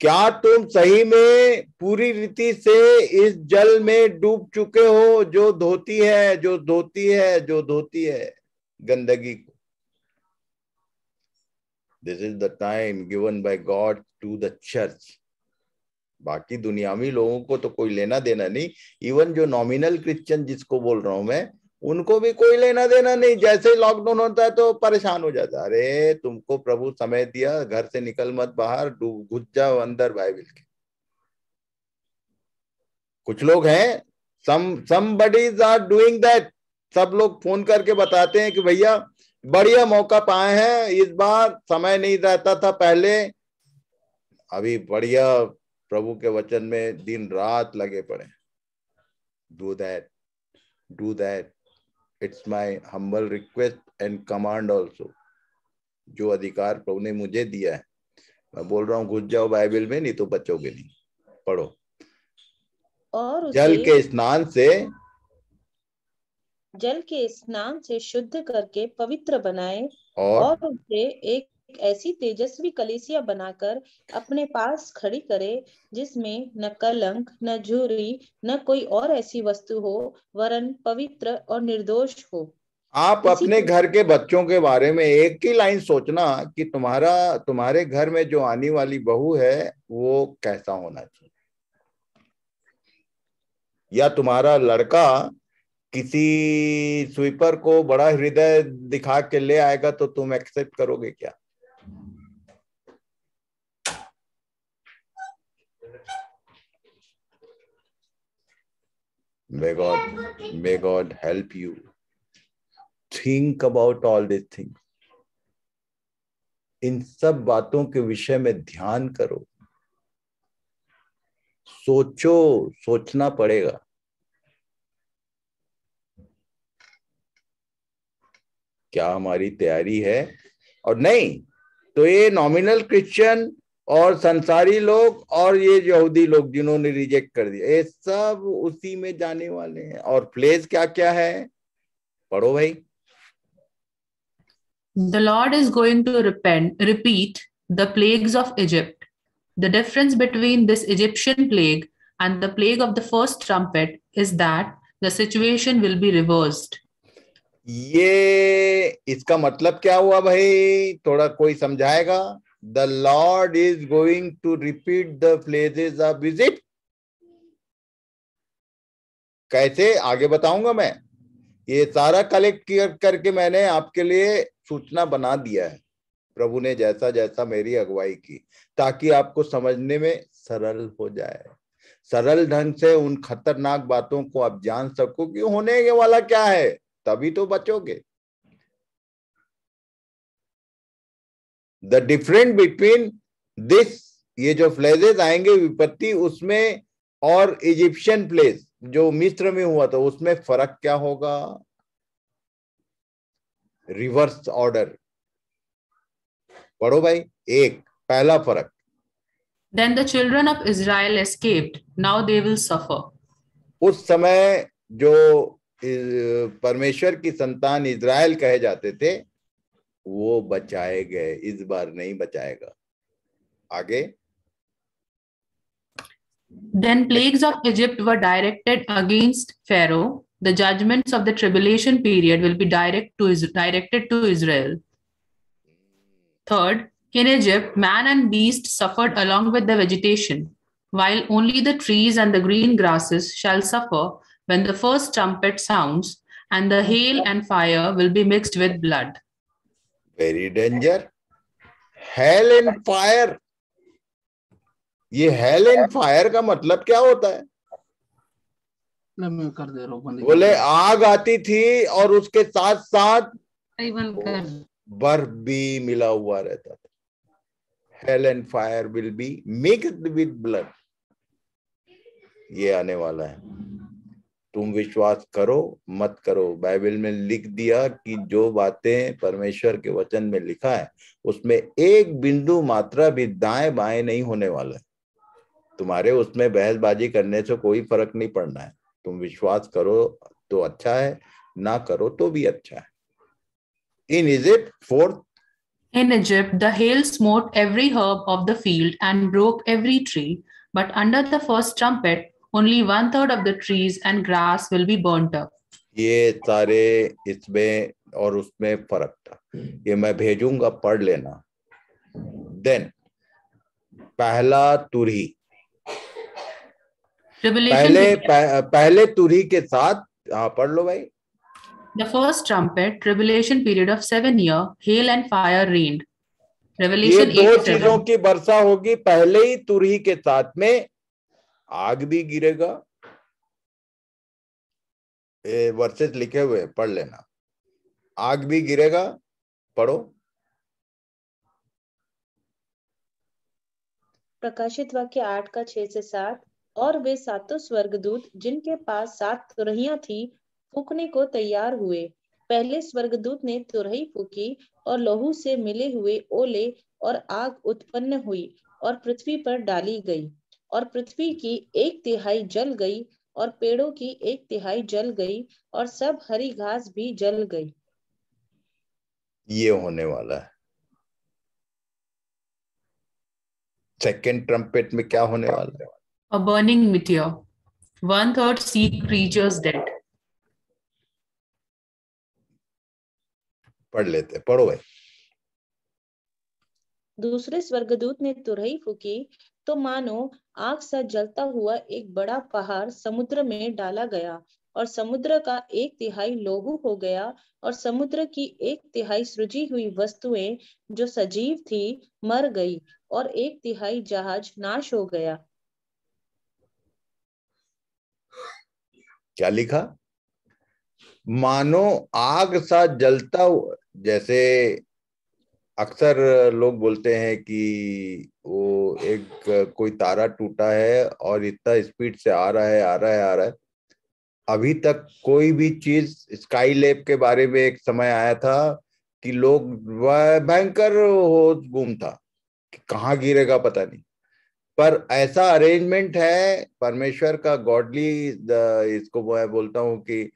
क्या तुम सही में पूरी रीति से इस जल में डूब चुके हो, जो धोती है गंदगी को? This is the time given by God to the church. बाकी दुनियावी लोगों को तो कोई लेना देना नहीं। इवन जो नॉमिनल क्रिश्चियन जिसको बोल रहा हूं मैं, उनको भी कोई लेना देना नहीं। जैसे ही लॉकडाउन होता है तो परेशान हो जाता है। अरे तुमको प्रभु समय दिया, घर से निकल मत बाहर, घुस जाओ अंदर बाइबल के। कुछ लोग हैं, somebody's are doing that। सब लोग फोन करके बताते हैं कि भैया बढ़िया मौका पाए हैं इस बार, समय नहीं रहता था पहले, अभी बढ़िया प्रभु के वचन में दिन रात लगे पड़े। Do that. It's my humble request and command also. जो अधिकार प्रभु ने मुझे दिया है, मैं बोल रहा हूँ, घुस जाओ बाइबल में, नहीं तो बचोगे नहीं। पढ़ो। और जल के स्नान से शुद्ध करके पवित्र बनाए, और उसे एक ऐसी तेजस्वी कलीसिया बनाकर अपने पास खड़ी करे, जिसमें न कलंक, न झुर्री, न कोई और ऐसी वस्तु हो, वरन पवित्र और निर्दोष हो। आप अपने घर के बच्चों के बारे में एक ही लाइन सोचना कि तुम्हारे घर में जो आने वाली बहू है वो कैसा होना चाहिए, या तुम्हारा लड़का किसी स्वीपर को बड़ा हृदय दिखा के ले आएगा तो तुम एक्सेप्ट करोगे क्या? May God help you think about all these things. इन सब बातों के विषय में ध्यान करो, सोचो, सोचना पड़ेगा। क्या हमारी तैयारी है? और नहीं तो ये नॉमिनल क्रिश्चियन और संसारी लोग और ये यहूदी लोग जिन्होंने रिजेक्ट कर दिया, ये सब उसी में जाने वाले हैं। और प्लेस क्या क्या है, पढ़ो भाई। The Lord is going to repeat the plagues of Egypt. The difference between this Egyptian plague and the plague of the first trumpet is that the situation will be reversed. ये इसका मतलब क्या हुआ भाई, थोड़ा कोई समझाएगा? The Lord is going to repeat the places of Egypt. कैसे, आगे बताऊंगा मैं। ये सारा कलेक्ट करके मैंने आपके लिए सूचना बना दिया है, प्रभु ने जैसा जैसा मेरी अगुवाई की, ताकि आपको समझने में सरल हो जाए। सरल ढंग से उन खतरनाक बातों को आप जान सको कि होने के वाला क्या है, तभी तो बचोगे। द डिफरेंस बिटवीन दिस, ये जो फ्लेजेस आएंगे विपत्ति उसमें, और इजिप्शियन प्लेस जो मिस्र में हुआ था, उसमें फर्क क्या होगा? Reverse order. पढ़ो भाई। एक पहला फर्क, Then the children of Israel escaped. Now they will suffer. उस समय जो परमेश्वर की संतान इज़राइल कहे जाते थे वो बचाए गए, इस बार नहीं बचाएगा। आगे। Then plagues of Egypt were directed against Pharaoh. The judgments of the tribulation period will be directed to Israel. Third, in Egypt, man and beast suffered along with the vegetation, while only the trees and the green grasses shall suffer when the first trumpet sounds, and the hail and fire will be mixed with blood. Very danger. Hell and fire. ये hello and fire का मतलब क्या होता है? मैं कर दे रहा हूँ। बोले आग आती थी और उसके साथ साथ बर्फ भी मिला हुआ रहता था। Hello and fire will be mixed with blood. ये आने वाला है। तुम विश्वास करो मत करो, बाइबल में लिख दिया कि जो बातें परमेश्वर के वचन में लिखा है उसमें एक बिंदु मात्रा भी दाएं बाएं नहीं होने वाला है। तुम्हारे उसमें बहसबाजी करने से कोई फर्क नहीं पड़ना है। तुम विश्वास करो तो अच्छा है, ना करो तो भी अच्छा है। In Egypt, fourth. In Egypt, the hail smote every herb of the field and broke every tree. But under the first trumpet, only 1/3 of the trees and grass will be burnt up. ये सारे इसमें और उसमें फर्क था, ये मैं भेजूंगा, पढ़ लेना। Then पहला तुरही, पहले तुरही के साथ, हाँ पढ़ लो भाई। The first trumpet, tribulation period of 7 years, hail and fire rained. Revelation 8:7. ये दो चीजों की वर्षा होगी। पहले ही तुरही के साथ में आग भी गिरेगा। वर्सेस लिखे हुए पढ़ लेना। आग भी गिरेगा, पढ़ो। प्रकाशित वाक्य 8 का 6 से 7। और वे सातों स्वर्गदूत जिनके पास 7 तुरहियां थी फूकने को तैयार हुए। पहले स्वर्गदूत ने तुरही फूकी और लहू से मिले हुए ओले और आग उत्पन्न हुई और पृथ्वी पर डाली गई, और पृथ्वी की 1/3 जल गई और पेड़ों की 1/3 जल गई और सब हरी घास भी जल गई। ये होने वाला है। सेकेंड ट्रम्पेट में क्या होने वाला है? A burning meteor. 1/3 sea creatures dead. पढ़ लेते, पढ़ो भाई। दूसरे स्वर्गदूत ने तुरही फूकी तो मानो आग सा जलता हुआ एक बड़ा पहाड़ समुद्र में डाला गया, और समुद्र का 1/3 लोहू हो गया, और समुद्र की 1/3 सृजी हुई वस्तुएं जो सजीव थी मर गई, और 1/3 जहाज नाश हो गया। क्या लिखा? मानो आग सा जलता हुआ, जैसे अक्सर लोग बोलते हैं कि वो एक कोई तारा टूटा है और इतना स्पीड से आ रहा है आ रहा है आ रहा है। अभी तक कोई भी चीज, स्काई लैब के बारे में एक समय आया था कि लोग भयंकर हो गुम था कि कहाँ गिरेगा पता नहीं, पर ऐसा अरेंजमेंट है परमेश्वर का, गॉडली, इसको मैं बोलता हूं कि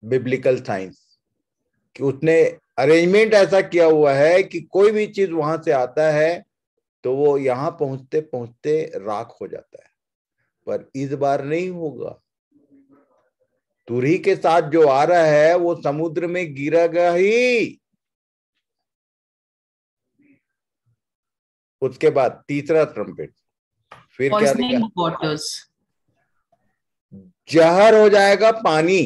बिब्लिकल साइंस, कि उसने अरेंजमेंट ऐसा किया हुआ है कि कोई भी चीज वहां से आता है तो वो यहाँ पहुंचते पहुंचते राख हो जाता है। पर इस बार नहीं होगा। तुरही के साथ जो आ रहा है वो समुद्र में गिरेगा ही। उसके बाद तीसरा ट्रम्पेट, फिर क्या Poisoning the waters. जहर हो जाएगा पानी।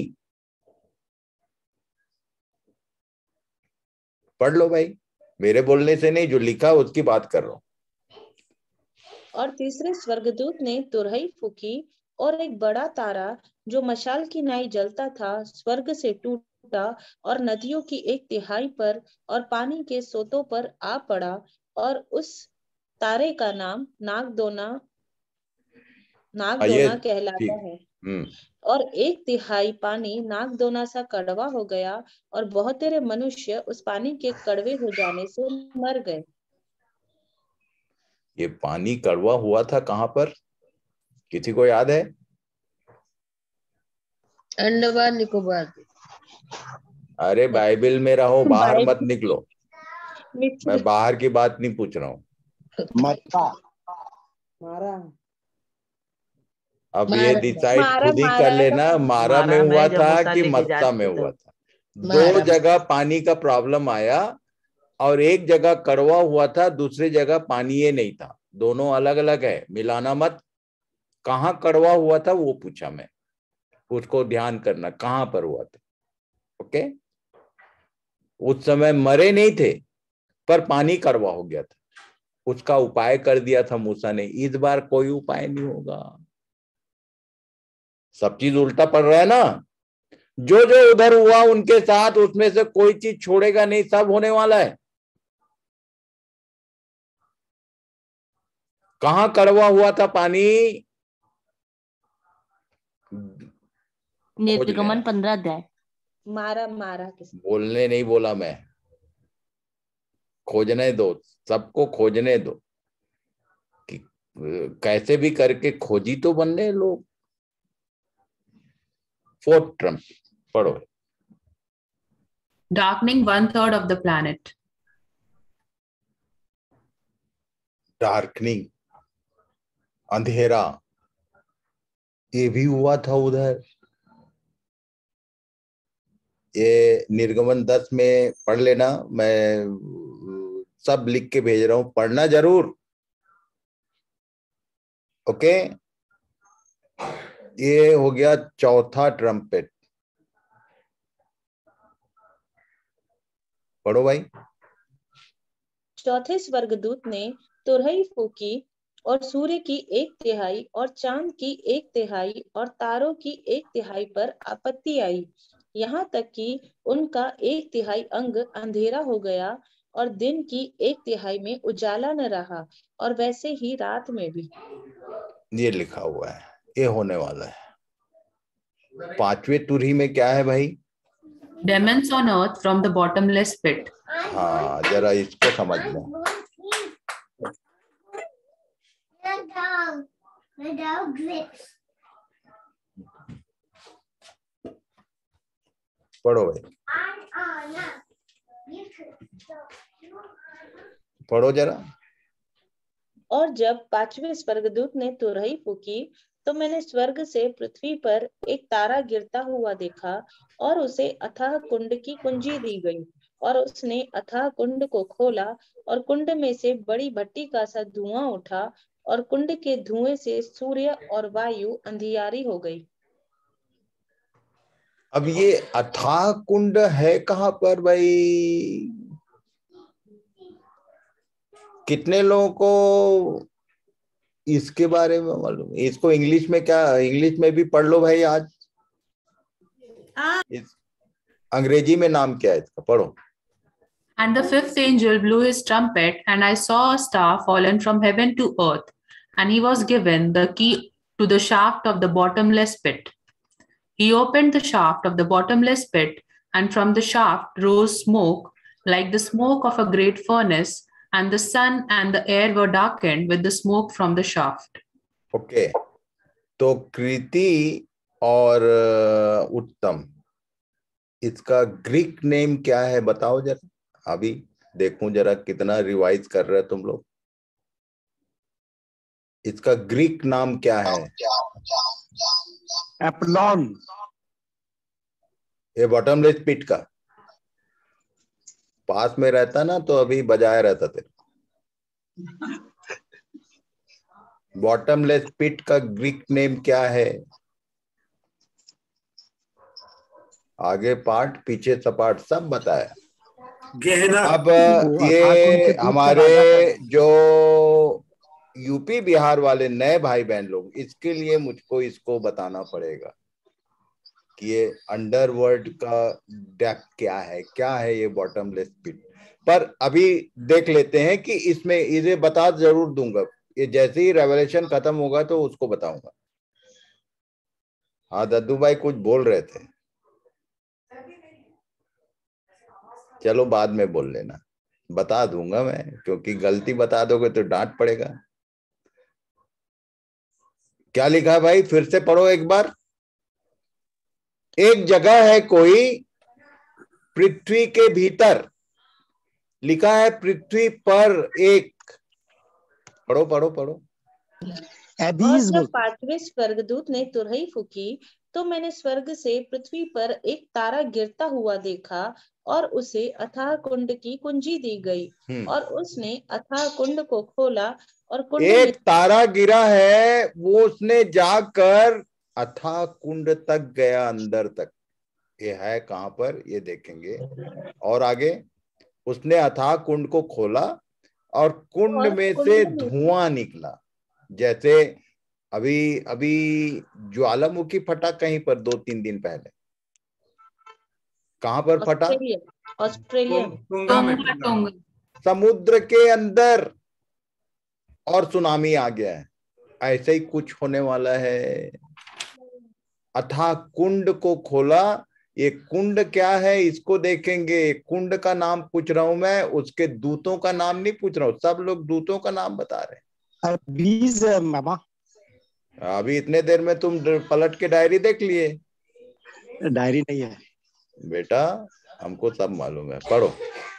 पढ़ लो भाई, मेरे बोलने से नहीं, जो लिखा उसकी बात कर रहा हूं। और तीसरे स्वर्गदूत ने तुरही फूकी और एक बड़ा तारा जो मशाल की नाई जलता था स्वर्ग से टूटा और नदियों की 1/3 पर और पानी के सोतों पर आ पड़ा, और उस तारे का नाम नागदोना ये कहलाता ठीक। है। और 1/3 पानी नागदोना सा कड़वा हो गया, और बहुत तेरे मनुष्य उस पानी के कड़वे हो जाने से मर गए। ये पानी कड़वा हुआ था कहां पर, किसी को याद है? अंडमान निकोबार। अरे बाइबल में रहो, बाहर मत निकलो। मिस्र। मैं बाहर की बात नहीं पूछ रहा हूँ। मत्ता। अब ये डिसाइड मारा खुद ही कर मारा लेना, मारा में मारा हुआ में जब था मूसा कि लेके मत्ता जाते में थे हुआ तब। था। दो मारा। जगह पानी का प्रॉब्लम आया, और एक जगह कड़वा हुआ था, दूसरी जगह पानी ये नहीं था। दोनों अलग अलग है, मिलाना मत। कहाँ कड़वा हुआ था वो पूछा मैं, उसको ध्यान करना कहां पर हुआ था। ओके, उस समय मरे नहीं थे पर पानी कड़वा हो गया था, उसका उपाय कर दिया था मूसा ने। इस बार कोई उपाय नहीं होगा, सब चीज उल्टा पड़ रहा है ना। जो जो उधर हुआ उनके साथ, उसमें से कोई चीज छोड़ेगा नहीं, सब होने वाला है। कहां कड़वा हुआ था पानी? निर्गमन 15 अध्याय। मारा मारा किसी बोलने नहीं बोला मैं, खोजने दो, सबको खोजने दो कि कैसे भी करके खोजी तो बनने लोग। फोर्थ ट्रम्प पढ़ो। Darkening 1/3 of the planet. Darkening, अंधेरा, ये भी हुआ था उधर। ये निर्गमन 10 में पढ़ लेना, मैं सब लिख के भेज रहा हूं, पढ़ना जरूर। ओके, ये हो गया चौथा ट्रम्पेट। पढ़ो भाई। चौथे स्वर्गदूत ने तुरही फूकी, और सूर्य की 1/3 और चांद की 1/3 और तारों की 1/3 पर आपत्ति आई, यहाँ तक कि उनका 1/3 अंग अंधेरा हो गया, और दिन की 1/3 में उजाला न रहा, और वैसे ही रात में भी। ये लिखा हुआ है, ये होने वाला है। पांचवें तुरही में क्या है भाई? Demons on earth from the bottomless pit. हाँ, जरा इसको समझना। पढ़ो भाई, पढ़ो जरा। और जब पांचवें स्वर्गदूत ने तुरही फूकी, तो मैंने स्वर्ग से पृथ्वी पर एक तारा गिरता हुआ देखा, और उसे अथाह कुंड की कुंजी दी गई, और उसने अथाह कुंड को खोला, और कुंड में से बड़ी भट्टी का सा धुआं उठा, और कुंड के धुएं से सूर्य और वायु अंधियारी हो गई। अब ये अथाह कुंड है कहां पर भाई? कितने लोगों को इसके बारे में मालूम? इसको इंग्लिश में क्या, इंग्लिश में भी पढ़ लो भाई आज। अंग्रेजी में नाम क्या है इसका, पढ़ो। And the fifth angel blew his trumpet, and I saw a star fallen from heaven to earth, and he was given the key to the shaft of the bottomless pit. He opened the shaft of the bottomless pit, and from the shaft rose smoke like the smoke of a great furnace, and the sun and the air were darkened with the smoke from the shaft. Okay, तो कृति और उत्तम, इसका Greek name क्या है बताओ जरा, अभी देखूं जरा कितना रिवाइज कर रहे हो तुम लोग। इसका ग्रीक नाम क्या है? एप्लॉन। ये बॉटमलेस पिट का पास में रहता ना तो अभी बजाया रहता तेरे। बॉटमलेस पिट का ग्रीक नेम क्या है? आगे पाठ पीछे सपाट सब बताया। अब ये हमारे जो यूपी बिहार वाले नए भाई बहन लोग, इसके लिए मुझको इसको बताना पड़ेगा कि ये अंडरवर्ल्ड का डेप्थ क्या है ये बॉटमलेस पिट। पर अभी देख लेते हैं कि इसमें इसे बता जरूर दूंगा, ये जैसे ही रेवलेशन खत्म होगा तो उसको बताऊंगा। हाँ दद्दू भाई कुछ बोल रहे थे, चलो बाद में बोल लेना, बता दूंगा मैं, क्योंकि गलती बता दोगे तो डांट पड़ेगा। क्या लिखा है भाई, फिर से पढ़ो एक बार। एक जगह है कोई पृथ्वी के भीतर, लिखा है पृथ्वी पर एक, पढ़ो पढ़ो पढ़ो। और जब पांचवें स्वर्गदूत ने तुरही फूकी तो मैंने स्वर्ग से पृथ्वी पर एक तारा गिरता हुआ देखा और उसे अथाह कुंड की कुंजी दी गई और उसने अथाह कुंड को खोला और कुंड एक तारा गिरा है, वो उसने जाकर अथाह कुंड तक गया, अंदर तक। ये है कहां पर ये देखेंगे। और आगे उसने अथाह कुंड को खोला और कुंड में से धुआं निकला, जैसे अभी अभी ज्वालामुखी फटा कहीं पर 2-3 दिन पहले। कहां पर फटा? ऑस्ट्रेलिया, समुद्र के अंदर, और सुनामी आ गया है। ऐसे ही कुछ होने वाला है। अथाह कुंड को खोला, ये कुंड क्या है इसको देखेंगे। कुंड का नाम पूछ रहा हूं मैं, उसके दूतों का नाम नहीं पूछ रहा हूं। सब लोग दूतों का नाम बता रहे हैं। मामा अभी इतने देर में तुम पलट के डायरी देख लिए? डायरी नहीं है बेटा, हमको सब मालूम है, पढ़ो।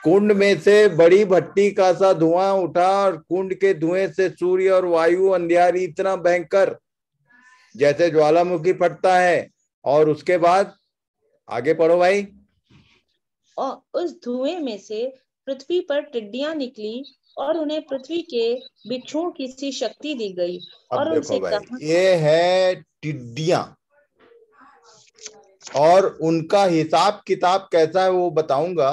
कुंड में से बड़ी भट्टी का सा धुआं उठा और कुंड के धुएं से सूर्य और वायु अंधियारी इतना भयंकर जैसे ज्वालामुखी फटता है। और उसके बाद आगे पढ़ो भाई। और उस धुएं में से पृथ्वी पर टिड्डियां निकली और उन्हें पृथ्वी के बिच्छुओं की सी शक्ति दी गई। और उनसे कहा, ये है टिड्डियां, और उनका हिसाब किताब कैसा है वो बताऊंगा।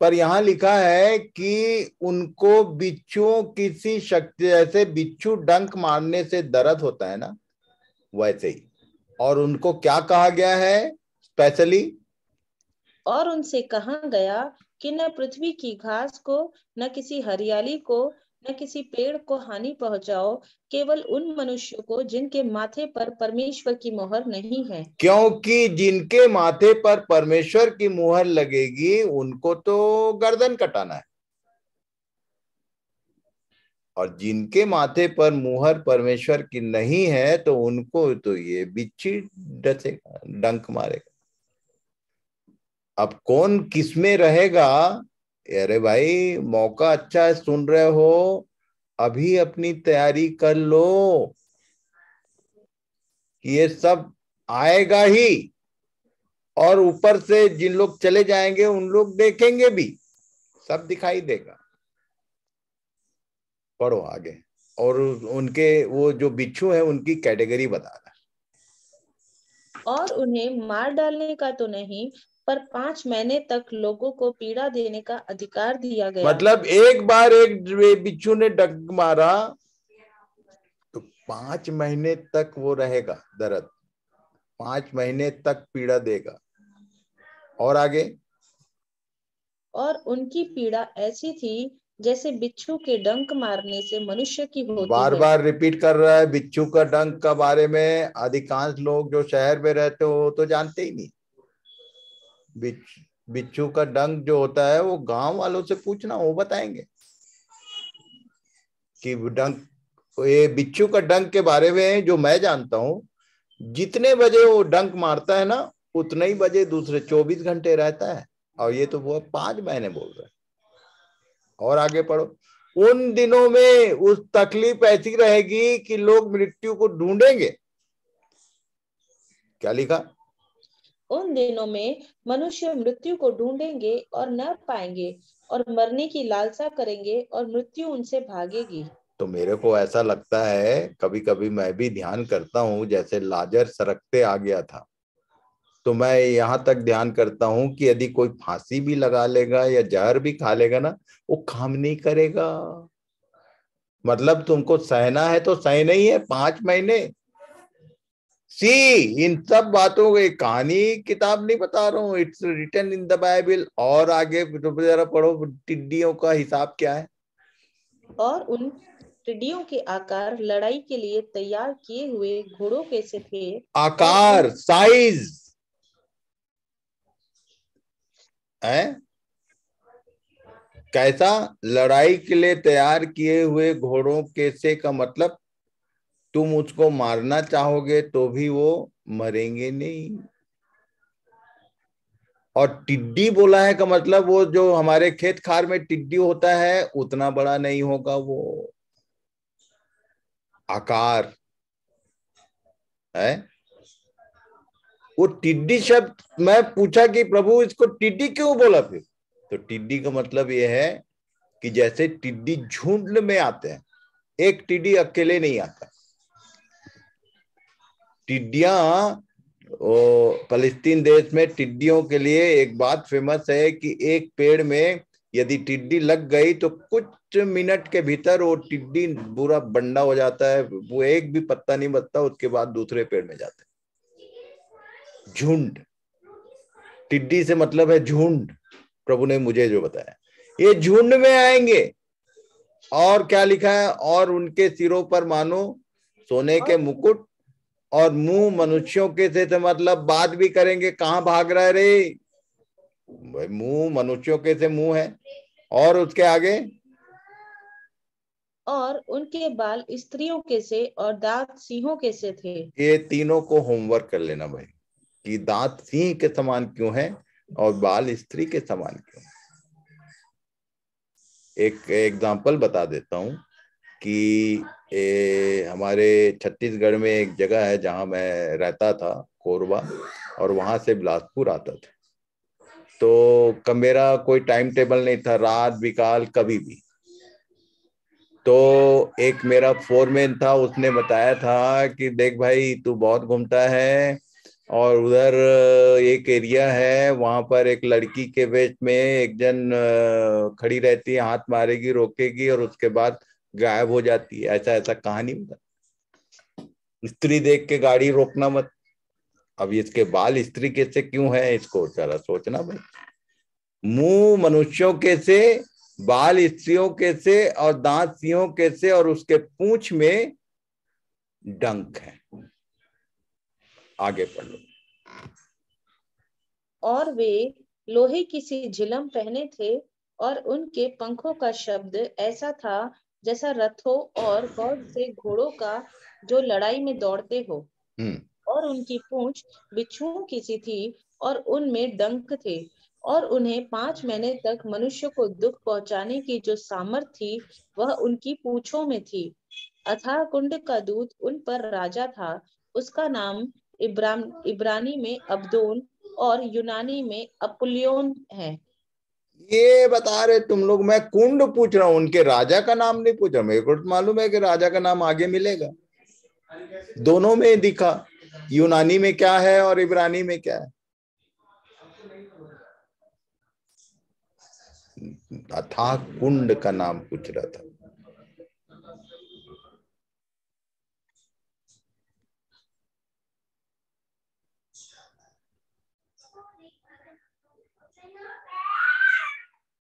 पर यहाँ लिखा है कि उनको बिच्छुओं की सी शक्ति, जैसे बिच्छू डंक मारने से दर्द होता है ना, वैसे ही। और उनको क्या कहा गया है स्पेशली? और उनसे कहा गया कि न पृथ्वी की घास को, न किसी हरियाली को, न किसी पेड़ को हानि पहुंचाओ, केवल उन मनुष्यों को जिनके माथे पर परमेश्वर की मुहर नहीं है। क्योंकि जिनके माथे पर परमेश्वर की मुहर लगेगी उनको तो गर्दन कटाना है, और जिनके माथे पर मुहर परमेश्वर की नहीं है तो उनको तो ये बिच्छी डसेगा, डंक मारेगा। अब कौन किसमें रहेगा? अरे भाई मौका अच्छा है, सुन रहे हो, अभी अपनी तैयारी कर लो, ये सब आएगा ही। और ऊपर से जिन लोग चले जाएंगे उन लोग देखेंगे भी, सब दिखाई देगा। पढ़ो आगे। और उनके वो जो बिच्छू है उनकी कैटेगरी बता रहा है। और उन्हें मार डालने का तो नहीं, पर 5 महीने तक लोगों को पीड़ा देने का अधिकार दिया गया। मतलब एक बार एक बिच्छू ने डंक मारा तो 5 महीने तक वो रहेगा दर्द, 5 महीने तक पीड़ा देगा। और आगे, और उनकी पीड़ा ऐसी थी जैसे बिच्छू के डंक मारने से मनुष्य की होती बार है। बार रिपीट कर रहा है बिच्छू का डंक का बारे में। अधिकांश लोग जो शहर में रहते हो तो जानते ही नहीं। बिच्छू का डंक जो होता है वो गांव वालों से पूछना, वो बताएंगे कि डंक, ये बिच्छू का डंक के बारे में जो मैं जानता हूं, जितने बजे वो डंक मारता है ना, उतने ही बजे दूसरे 24 घंटे रहता है। और ये तो वो 5 महीने बोल रहे हैं। और आगे पढ़ो। उन दिनों में उस तकलीफ ऐसी रहेगी कि लोग मृत्यु को ढूंढेंगे। क्या लिखा? उन दिनों में मनुष्य मृत्यु को ढूंढेंगे और न पाएंगे, और मरने की लालसा करेंगे और मृत्यु उनसे भागेगी। तो मेरे को ऐसा लगता है, कभी कभी मैं भी ध्यान करता हूं, जैसे लाजर सरकते आ गया था, तो मैं यहां तक ध्यान करता हूं कि यदि कोई फांसी भी लगा लेगा या जहर भी खा लेगा ना, वो काम नहीं करेगा। मतलब तुमको सहना है तो सहना ही है 5 महीने। सी, इन सब बातों को एक कहानी किताब नहीं बता रहा हूँ, it's written in the Bible. और आगे जरा पढ़ो, टिड्डियों का हिसाब क्या है। और उन टिड्डियों के आकार लड़ाई के लिए तैयार किए हुए घोड़ों के से थे। आकार, साइज है कैसा? लड़ाई के लिए तैयार किए हुए घोड़ों के से का मतलब, तुम उसको मारना चाहोगे तो भी वो मरेंगे नहीं। और टिड्डी बोला है का मतलब, वो जो हमारे खेत खार में टिड्डी होता है उतना बड़ा नहीं होगा वो। आकार है वो। टिड्डी शब्द मैं पूछा कि प्रभु इसको टिड्डी क्यों बोला फिर? तो टिड्डी का मतलब ये है कि जैसे टिड्डी झुंड में आते हैं, एक टिड्डी अकेले नहीं आता। टिड्डियां, फलस्तीन देश में टिड्डियों के लिए एक बात फेमस है कि एक पेड़ में यदि टिड्डी लग गई तो कुछ मिनट के भीतर वो टिड्डी पूरा बंडा हो जाता है, वो एक भी पत्ता नहीं बचता, उसके बाद दूसरे पेड़ में जाते हैं। झुंड, टिड्डी से मतलब है झुंड। प्रभु ने मुझे जो बताया, ये झुंड में आएंगे। और क्या लिखा है? और उनके सिरों पर मानो सोने के मुकुट, और मुंह मनुष्यों के से मतलब बात भी करेंगे। कहां भाग रहा है रे भाई? मुंह मनुष्यों के से मुंह है। और उसके आगे, और उनके बाल स्त्रियों के से और दांत सिंहों के से थे। ये तीनों को होमवर्क कर लेना भाई, कि दांत सिंह के समान क्यों है और बाल स्त्री के समान क्यों। एक एग्जांपल बता देता हूं कि हमारे छत्तीसगढ़ में एक जगह है जहां मैं रहता था, कोरबा, और वहां से बिलासपुर आता था। तो मेरा कोई टाइम टेबल नहीं था, रात बिकाल कभी भी। तो एक मेरा फोरमैन था, उसने बताया था कि देख भाई तू बहुत घूमता है, और उधर एक एरिया है, वहां पर एक लड़की के वेश में एक जन खड़ी रहती है, हाथ मारेगी, रोकेगी, और उसके बाद गायब हो जाती है। ऐसा ऐसा कहानी बता। स्त्री देख के गाड़ी रोकना मत। अब इसके बाल स्त्री के से क्यों है, इसको जरा सोचना भाई। मुंह मनुष्यों के से, बाल स्त्रियों के से, और दांत सिंहों के से, और उसके पूंछ में डंक है। आगे पढ़ लो। और वे लोहे की सी झिलम पहने थे, और उनके पंखों का शब्द ऐसा था जैसा रथों और बहुत से घोड़ों का जो लड़ाई में दौड़ते हो। और उनकी पूंछ बिच्छुओं की सी थी, और उनमें डंक थे। और उन्हें 5 महीने तक मनुष्य को दुख पहुंचाने की जो सामर्थ थी, वह उनकी पूंछों में थी। अथाह कुंड का दूत उन पर राजा था। उसका नाम इब्रानी में अब्दोन और यूनानी में अपुल्योन है। ये बता रहे तुम लोग, मैं कुंड पूछ रहा हूं, उनके राजा का नाम नहीं पूछ रहा। मेरे को तो मालूम है कि राजा का नाम आगे मिलेगा। दोनों में दिखा, यूनानी में क्या है और इब्रानी में क्या है। अथाह कुंड का नाम पूछ रहा था।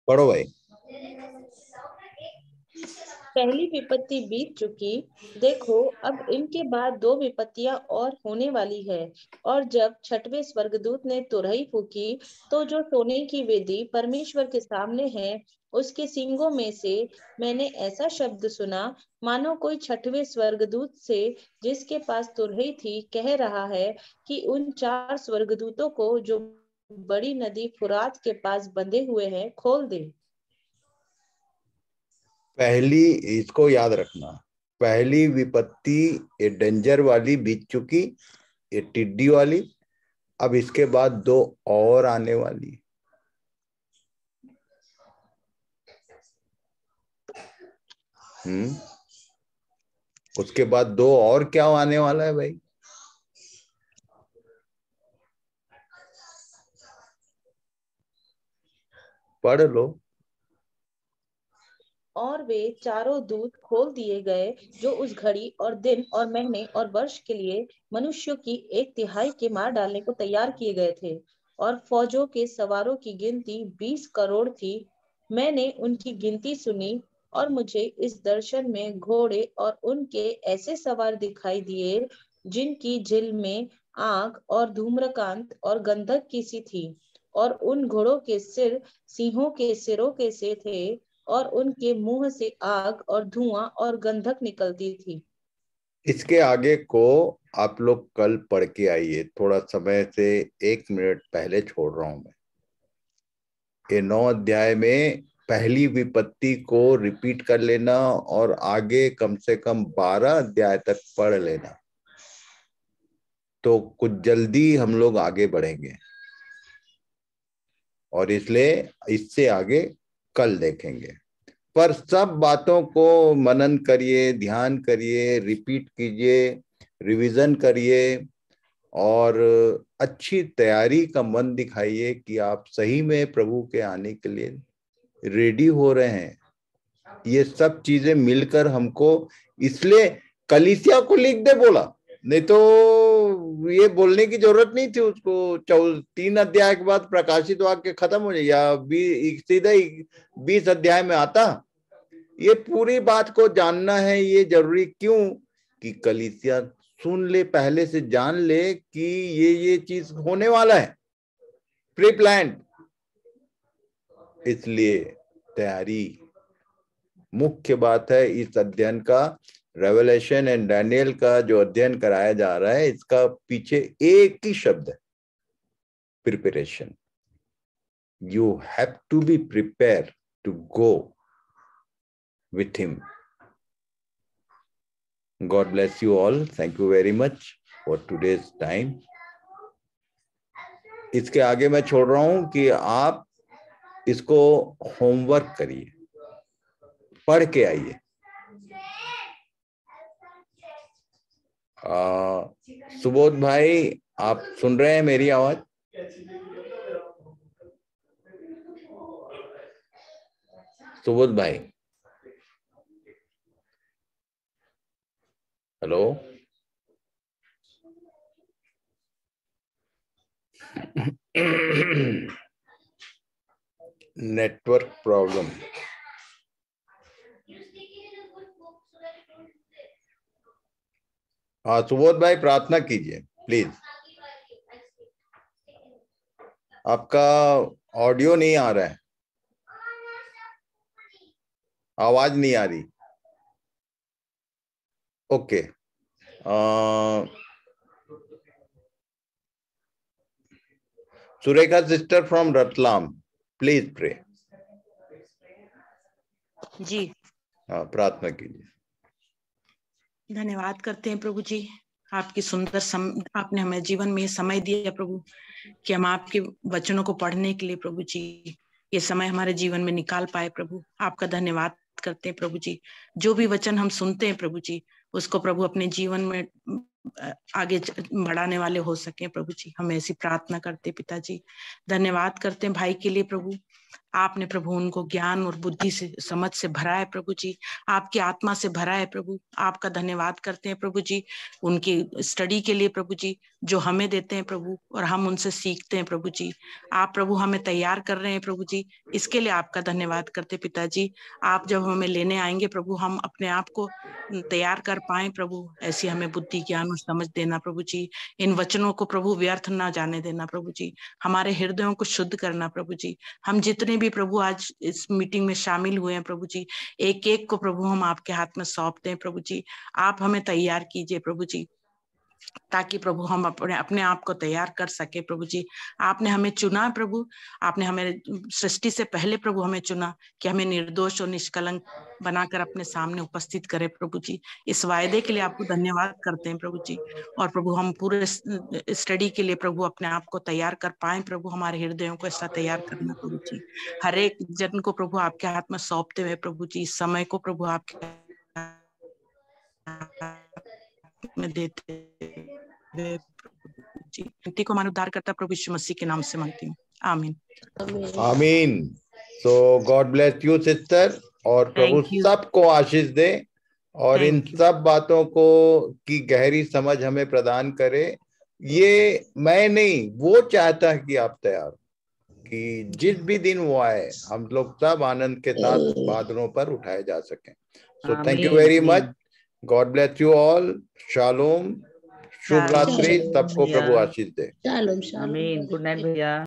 पढ़ो भाई। पहली विपत्ति बीत चुकी, देखो अब इनके बाद 2 विपत्तियां और होने वाली है। और जब छठवें स्वर्गदूत ने तुरही फूकी, तो जो सोने की वेदी परमेश्वर के सामने है, उसके सींगों में से मैंने ऐसा शब्द सुना, मानो कोई छठवें स्वर्गदूत से, जिसके पास तुरही थी, कह रहा है कि उन 4 स्वर्गदूतों को जो बड़ी नदी फुरात के पास बंधे हुए हैं, खोल दे। पहली, इसको याद रखना, पहली विपत्ति ये डेंजर वाली बीत चुकी, ये टिड्डी वाली। अब इसके बाद 2 और आने वाली। उसके बाद 2 और क्या आने वाला है भाई? पढ़ लो। और वे चारों दूत खोल दिए गए, जो उस घड़ी और दिन और महीने और वर्ष के लिए मनुष्यों की 1/3 के मार डालने को तैयार किए गए थे। और फौजों के सवारों की गिनती 20 करोड़ थी। मैंने उनकी गिनती सुनी, और मुझे इस दर्शन में घोड़े और उनके ऐसे सवार दिखाई दिए, जिनकी झिल में आग और धूम्रकांत और गंधक की सी थी। और उन घोड़ों के सिर सिंहों के सिरों के से थे, और उनके मुंह से आग और धुआं और गंधक निकलती थी। इसके आगे को आप लोग कल पढ़ के आइए, थोड़ा समय से 1 मिनट पहले छोड़ रहा हूं मैं। ये 9 अध्याय में पहली विपत्ति को रिपीट कर लेना और आगे कम से कम 12 अध्याय तक पढ़ लेना, तो कुछ जल्दी हम लोग आगे बढ़ेंगे। और इसलिए इससे आगे कल देखेंगे। पर सब बातों को मनन करिए, ध्यान करिए, रिपीट कीजिए, रिवीजन करिए, और अच्छी तैयारी का मन दिखाइए कि आप सही में प्रभु के आने के लिए रेडी हो रहे हैं। ये सब चीजें मिलकर हमको, इसलिए कलीसिया को लिख दे बोला, नहीं तो ये बोलने की जरूरत नहीं थी उसको। 3 अध्याय के बाद प्रकाशित वाक्य खत्म हो जाए, या सीधा 20 अध्याय में आता। ये पूरी बात को जानना है, ये जरूरी क्यों कि कलीसिया सुन ले, पहले से जान ले कि ये चीज होने वाला है, प्री प्लान्ड। इसलिए तैयारी मुख्य बात है। इस अध्ययन का, रेवलेशन एंड डैनियल का जो अध्ययन कराया जा रहा है, इसका पीछे एक ही शब्द है, preparation. You have to be prepare to go with him. God bless you all. Thank you very much for today's time. इसके आगे मैं छोड़ रहा हूं कि आप इसको होमवर्क करिए, पढ़ के आइए। सुबोध भाई, आप सुन रहे हैं मेरी आवाज? सुबोध भाई, हेलो। Network problem. हाँ सुबोध भाई, प्रार्थना कीजिए प्लीज। आपका ऑडियो नहीं आ रहा है, आवाज नहीं आ रही। Okay, Surekha sister from Ratlam, please pray. जी, हाँ, प्रार्थना कीजिए। धन्यवाद करते हैं प्रभु जी, आपकी सुंदर आपने हमें जीवन में समय दिया प्रभु, कि हम आपके वचनों को पढ़ने के लिए प्रभु जी ये समय हमारे जीवन में निकाल पाए। प्रभु आपका धन्यवाद करते हैं प्रभु जी। जो भी वचन हम सुनते हैं प्रभु जी, उसको प्रभु अपने जीवन में आगे बढ़ाने वाले हो सके प्रभु जी। हम ऐसी प्रार्थना करते पिताजी। धन्यवाद करते हैं भाई के लिए प्रभु, आपने प्रभु उनको ज्ञान और बुद्धि से, समझ से भरा है प्रभु जी, आपकी आत्मा से भरा है प्रभु। आपका धन्यवाद करते हैं प्रभु जी उनकी स्टडी के लिए प्रभु जी, जो हमें देते हैं प्रभु और हम उनसे सीखते हैं प्रभु जी। आप प्रभु हमें तैयार कर रहे हैं प्रभु जी, इसके लिए आपका धन्यवाद करते पिताजी। आप जब हमें लेने आएंगे प्रभु, हम अपने आप को तैयार कर पाए प्रभु, ऐसी हमें बुद्धि ज्ञान और समझ देना प्रभु जी। इन वचनों को प्रभु व्यर्थ ना जाने देना प्रभु जी, हमारे हृदयों को शुद्ध करना प्रभु जी। हम जितने भी प्रभु आज इस मीटिंग में शामिल हुए हैं प्रभु जी, एक एक को प्रभु हम आपके हाथ में सौंपते हैं प्रभु जी। आप हमें तैयार कीजिए प्रभु जी, ताकि प्रभु हम अपने आप को तैयार कर सके प्रभु जी। आपने हमें चुना प्रभु, आपने हमें सृष्टि से पहले प्रभु हमें चुना कि हमें निर्दोष और निष्कलंक बनाकर अपने सामने उपस्थित करे प्रभु जी। इस वायदे के लिए आपको धन्यवाद करते हैं प्रभु जी। और प्रभु हम पूरे स्टडी के लिए प्रभु अपने आप को तैयार कर पाए प्रभु, हमारे हृदयों को ऐसा तैयार करना प्रभु जी। हर एक जन को प्रभु आपके हाथ में सौंपते हुए प्रभु जी, इस समय को प्रभु आपके में देते हुए जी, विनती को हमारे उद्धार करता प्रभु यीशु मसीह के नाम से मांगती हूँ, आमीन आमीन। सो गॉड ब्लेस यू सिस्टर, और प्रभु Thank you. सबको आशीष दे और इन Thank you. सब बातों को की गहरी समझ हमें प्रदान करे। ये मैं नहीं, वो चाहता है कि आप तैयार हो, कि जिस भी दिन वो आए हम लोग सब आनंद के साथ बादलों पर उठाए जा सकें। So thank you very much. God bless you all. Shalom, शुभ रात्रि, सबको प्रभु आशीष दे। Shalom shalom. गुड नाइट भैया।